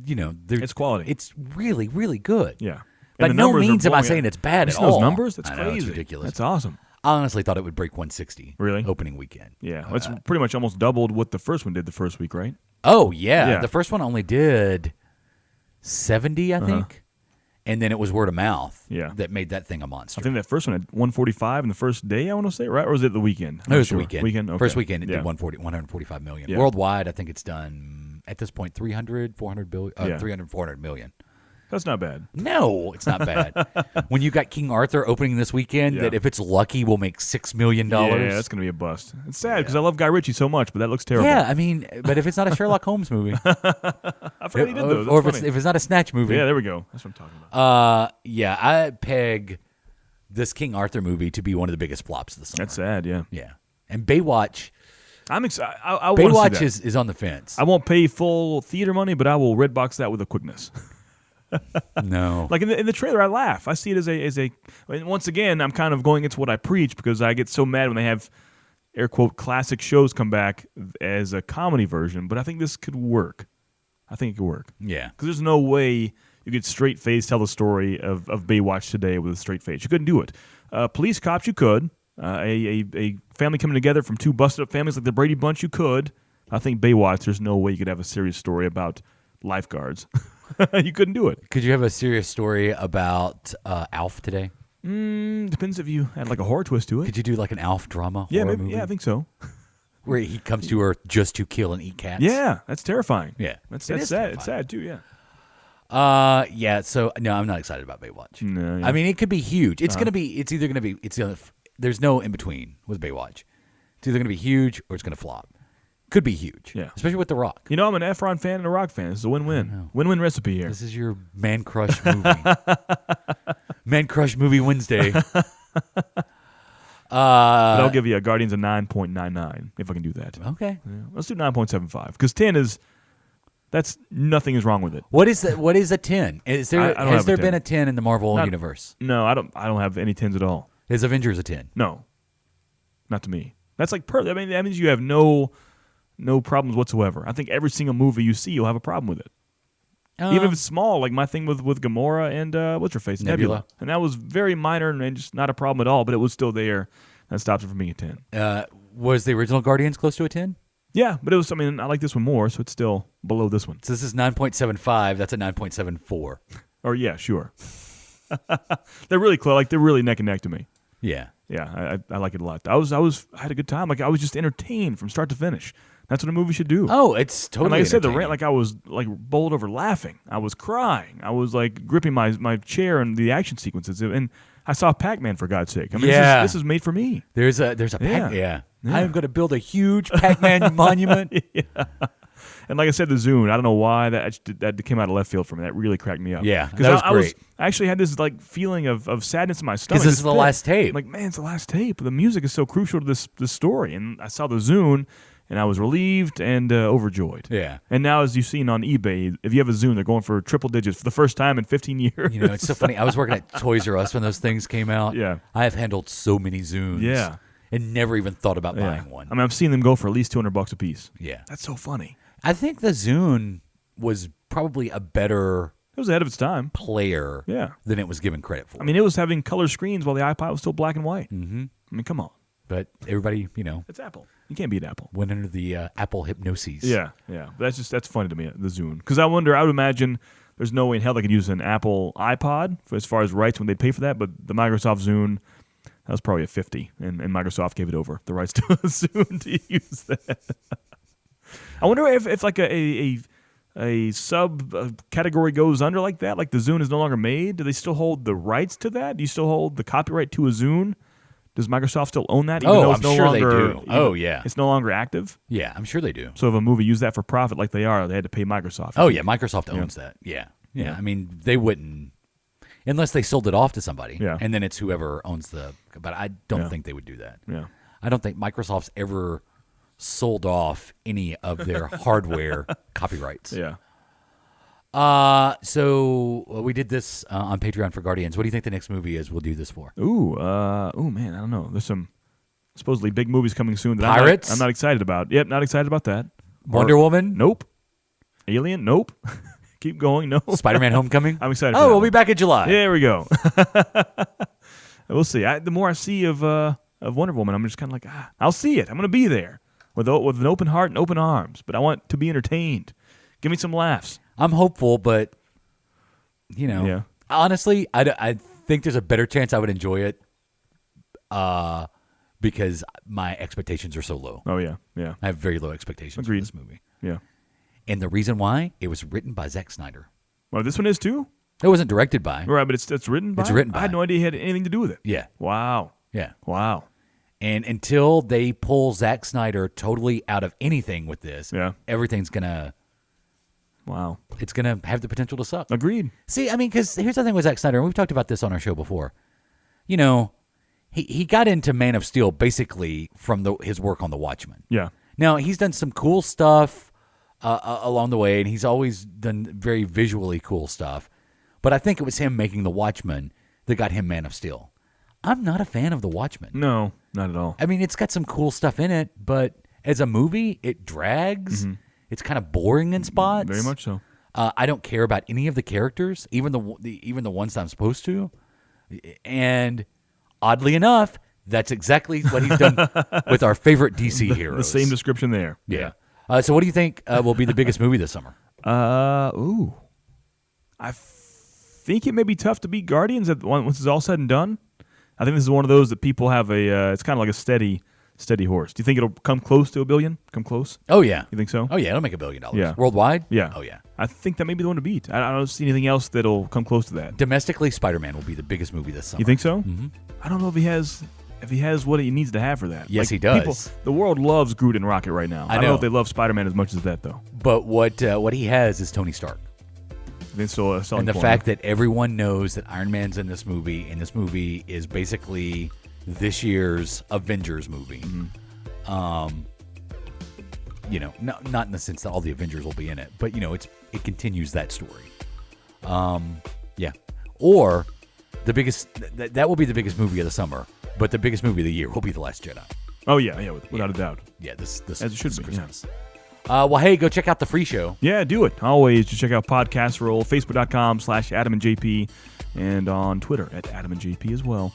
it's quality. It's really, really good. Yeah. By no means am I saying it's bad at all. Those numbers? That's I know, crazy. it's ridiculous. That's awesome. I honestly thought it would break 160. Really? Opening weekend. Yeah. It's pretty much almost doubled what the first one did the first week, right? Oh, yeah. Yeah. The first one only did 70, I think. And then it was word of mouth that made that thing a monster. I think that first one had 145 in the first day, I want to say, right? Or was it the weekend? It was the weekend. Okay. First weekend, it did 145 million. Yeah. Worldwide, I think it's done, at this point, 300, 400 billion, 400 million. That's not bad. No, it's not bad. When you got King Arthur opening this weekend, that if it's lucky, will make $6 million. Yeah, that's going to be a bust. It's sad because I love Guy Ritchie so much, but that looks terrible. Yeah, I mean, but if it's not a Sherlock Holmes movie. I forgot he did those. Or if it's not a Snatch movie. Yeah, there we go. That's what I'm talking about. Yeah, I peg this King Arthur movie to be one of the biggest flops of the summer. That's sad, yeah. Yeah. And Baywatch. I'm excited. I want to see Baywatch that. is on the fence. I won't pay full theater money, but I will redbox that with a quickness. No. Like in the trailer, I laugh. I see it as a. And once again, I'm kind of going against what I preach because I get so mad when they have air quote classic shows come back as a comedy version. But I think this could work. I think it could work. Yeah. Because there's no way you could straight face tell the story of Baywatch today with a straight face. You couldn't do it. Police cops, you could. A family coming together from two busted up families like the Brady Bunch, you could. I think Baywatch, there's no way you could have a serious story about lifeguards. You couldn't do it. Could you have a serious story about Alf today? Depends if you had like a horror twist to it. Could you do like an Alf drama Yeah, horror maybe, movie? yeah, I think so. Where he comes to Earth just to kill and eat cats? Yeah, that's terrifying. Yeah. That's It is sad. terrifying. It's sad too, yeah. Yeah, so no, I'm not excited about Baywatch. No, yeah. I mean, it could be huge. It's either going to be, there's no in between with Baywatch. It's either going to be huge or it's going to flop. Could be huge. Yeah. Especially with The Rock. You know, I'm an Efron fan and a Rock fan. It's a win-win. Win-win recipe here. This is your man crush movie. Man crush movie Wednesday. But I'll give you a Guardians of 9.99 if I can do that. Okay. Yeah. Let's do 9.75 because 10 is nothing is wrong with it. What is a 10? Is there I don't has have a there 10. been a 10 in the Marvel universe? No, I don't have any 10s at all. Is Avengers a 10? No, not to me. That's like I mean, that means you have no problems whatsoever. I think every single movie you see, you'll have a problem with it. Even if it's small, like my thing with Gamora and what's her face? Nebula. And that was very minor and just not a problem at all, but it was still there. That stops it from being a 10. Was the original Guardians close to a 10? Yeah, but it was, I mean, I like this one more, so it's still below this one. So this is 9.75. That's a 9.74. Or yeah, sure. They're really close. Like they're really neck and neck to me. Yeah. Yeah, I like it a lot. I had a good time. Like I was just entertained from start to finish. That's what a movie should do. Oh, it's totally And like I said, the entertaining. rant, like I was like bowled over laughing. I was crying. I was like gripping my chair and the action sequences. And I saw Pac-Man, for God's sake. I mean, Yeah. this is made for me. There's a Yeah. yeah. I'm going to build a huge Pac-Man monument. And like I said, the Zune, I don't know why that came out of left field for me. That really cracked me up. Yeah, because that was great. I actually had this like feeling of sadness in my stomach. Because this is the last tape. I'm like, man, it's the last tape. The music is so crucial to this story. And I saw the Zune, and I was relieved and overjoyed. Yeah. And now, as you've seen on eBay, if you have a Zune, they're going for triple digits for the first time in 15 years. You know, it's so funny. I was working at Toys R Us when those things came out. Yeah. I have handled so many Zunes. Yeah. And never even thought about Yeah. buying one. I mean, I've seen them go for at least $200 a piece. Yeah. That's so funny. I think the Zune was probably a better It was ahead of its time. player Yeah. than it was given credit for. I mean, it was having color screens while the iPod was still black and white. Mm-hmm. I mean, come on. But everybody, It's Apple. You can't beat Apple. went under the Apple hypnoses. Yeah. But that's funny to me, the Zune. Because I would imagine there's no way in hell they could use an Apple iPod for as far as rights when they pay for that. But the Microsoft Zune, that was probably a 50, and Microsoft gave it over the rights to Zune to use that. I wonder if like a sub category goes under like that, like the Zune is no longer made. Do they still hold the rights to that? Do you still hold the copyright to a Zune? Does Microsoft still own that? Even though it's I'm no sure longer, they do. Oh, yeah. It's no longer active? Yeah, I'm sure they do. So if a movie used that for profit like they are, they had to pay Microsoft. Oh, yeah, Microsoft owns that. Yeah. I mean, they wouldn't, unless they sold it off to somebody. Yeah. And then it's whoever owns but I don't think they would do that. Yeah. I don't think Microsoft's ever sold off any of their hardware copyrights. Yeah. So we did this on Patreon for Guardians. What do you think the next movie is we'll do this for? Man, I don't know. There's some supposedly big movies coming soon that Pirates? I'm not excited about. Yep, not excited about that. Wonder Woman? Nope. Alien? Nope. Keep going. No. Spider-Man Homecoming? I'm excited. Oh, we'll be back in July. There we go. We'll see. The more I see of Wonder Woman, I'm just kind of like, I'll see it. I'm going to be there with an open heart and open arms. But I want to be entertained. Give me some laughs. I'm hopeful, but, Yeah. honestly, I think there's a better chance I would enjoy it because my expectations are so low. Oh, yeah. Yeah. I have very low expectations Agreed. for this movie. Yeah. And the reason why, it was written by Zack Snyder. Well, this one is too? It wasn't directed by. Right, but it's written by? It's written by. I had no idea he had anything to do with it. Yeah. Wow. Yeah. Wow. And until they pull Zack Snyder totally out of anything with this, everything's going to... Wow. It's going to have the potential to suck. Agreed. See, I mean, because here's the thing with Zack Snyder, and we've talked about this on our show before. He got into Man of Steel basically from his work on The Watchmen. Yeah. Now, he's done some cool stuff along the way, and he's always done very visually cool stuff. But I think it was him making The Watchmen that got him Man of Steel. I'm not a fan of The Watchmen. No, not at all. I mean, it's got some cool stuff in it, but as a movie, it drags. It's kind of boring in spots. Very much so. I don't care about any of the characters, even the ones that I'm supposed to. And oddly enough, that's exactly what he's done with our favorite DC heroes. The same description there. Yeah. So what do you think will be the biggest movie this summer? I think it may be tough to beat Guardians once it's all said and done. I think this is one of those that people have it's kind of like a steady horse. Do you think it'll come close to $1 billion? Come close? Oh, yeah. You think so? Oh, yeah. It'll make $1 billion. Yeah. Worldwide? Yeah. Oh, yeah. I think that may be the one to beat. I don't see anything else that'll come close to that. Domestically, Spider-Man will be the biggest movie this summer. You think so? Mm-hmm. I don't know if he has what he needs to have for that. Yes, he does. The world loves Groot and Rocket right now. I don't know know if they love Spider-Man as much as that, though. But what he has is Tony Stark. It's still a selling And the point. fact that everyone knows that Iron Man's in this movie, and this movie is basically this year's Avengers movie. Not in the sense that all the Avengers will be in it, but it continues that story. Yeah. Or the biggest that will be the biggest movie of the summer, but the biggest movie of the year will be The Last Jedi. Oh yeah, without a doubt. Yeah, this As it should be, Christmas. Well, hey, go check out the free show. Yeah, do it. Always just check out Podcast Roll, Facebook.com/AdamandJP, and on Twitter @AdamandJP as well.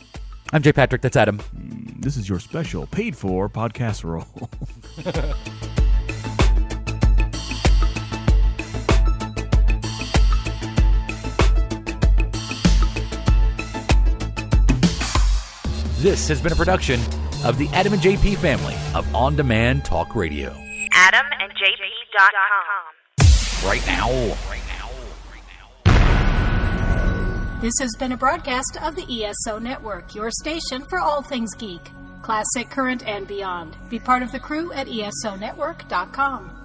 I'm Jay Patrick. That's Adam. This is your special paid for Podcast Roll. This has been a production of the Adam and JP family of on-demand talk radio. AdamandJP.com. Right now. This has been a broadcast of the ESO Network, your station for all things geek, classic, current, and beyond. Be part of the crew at ESONetwork.com.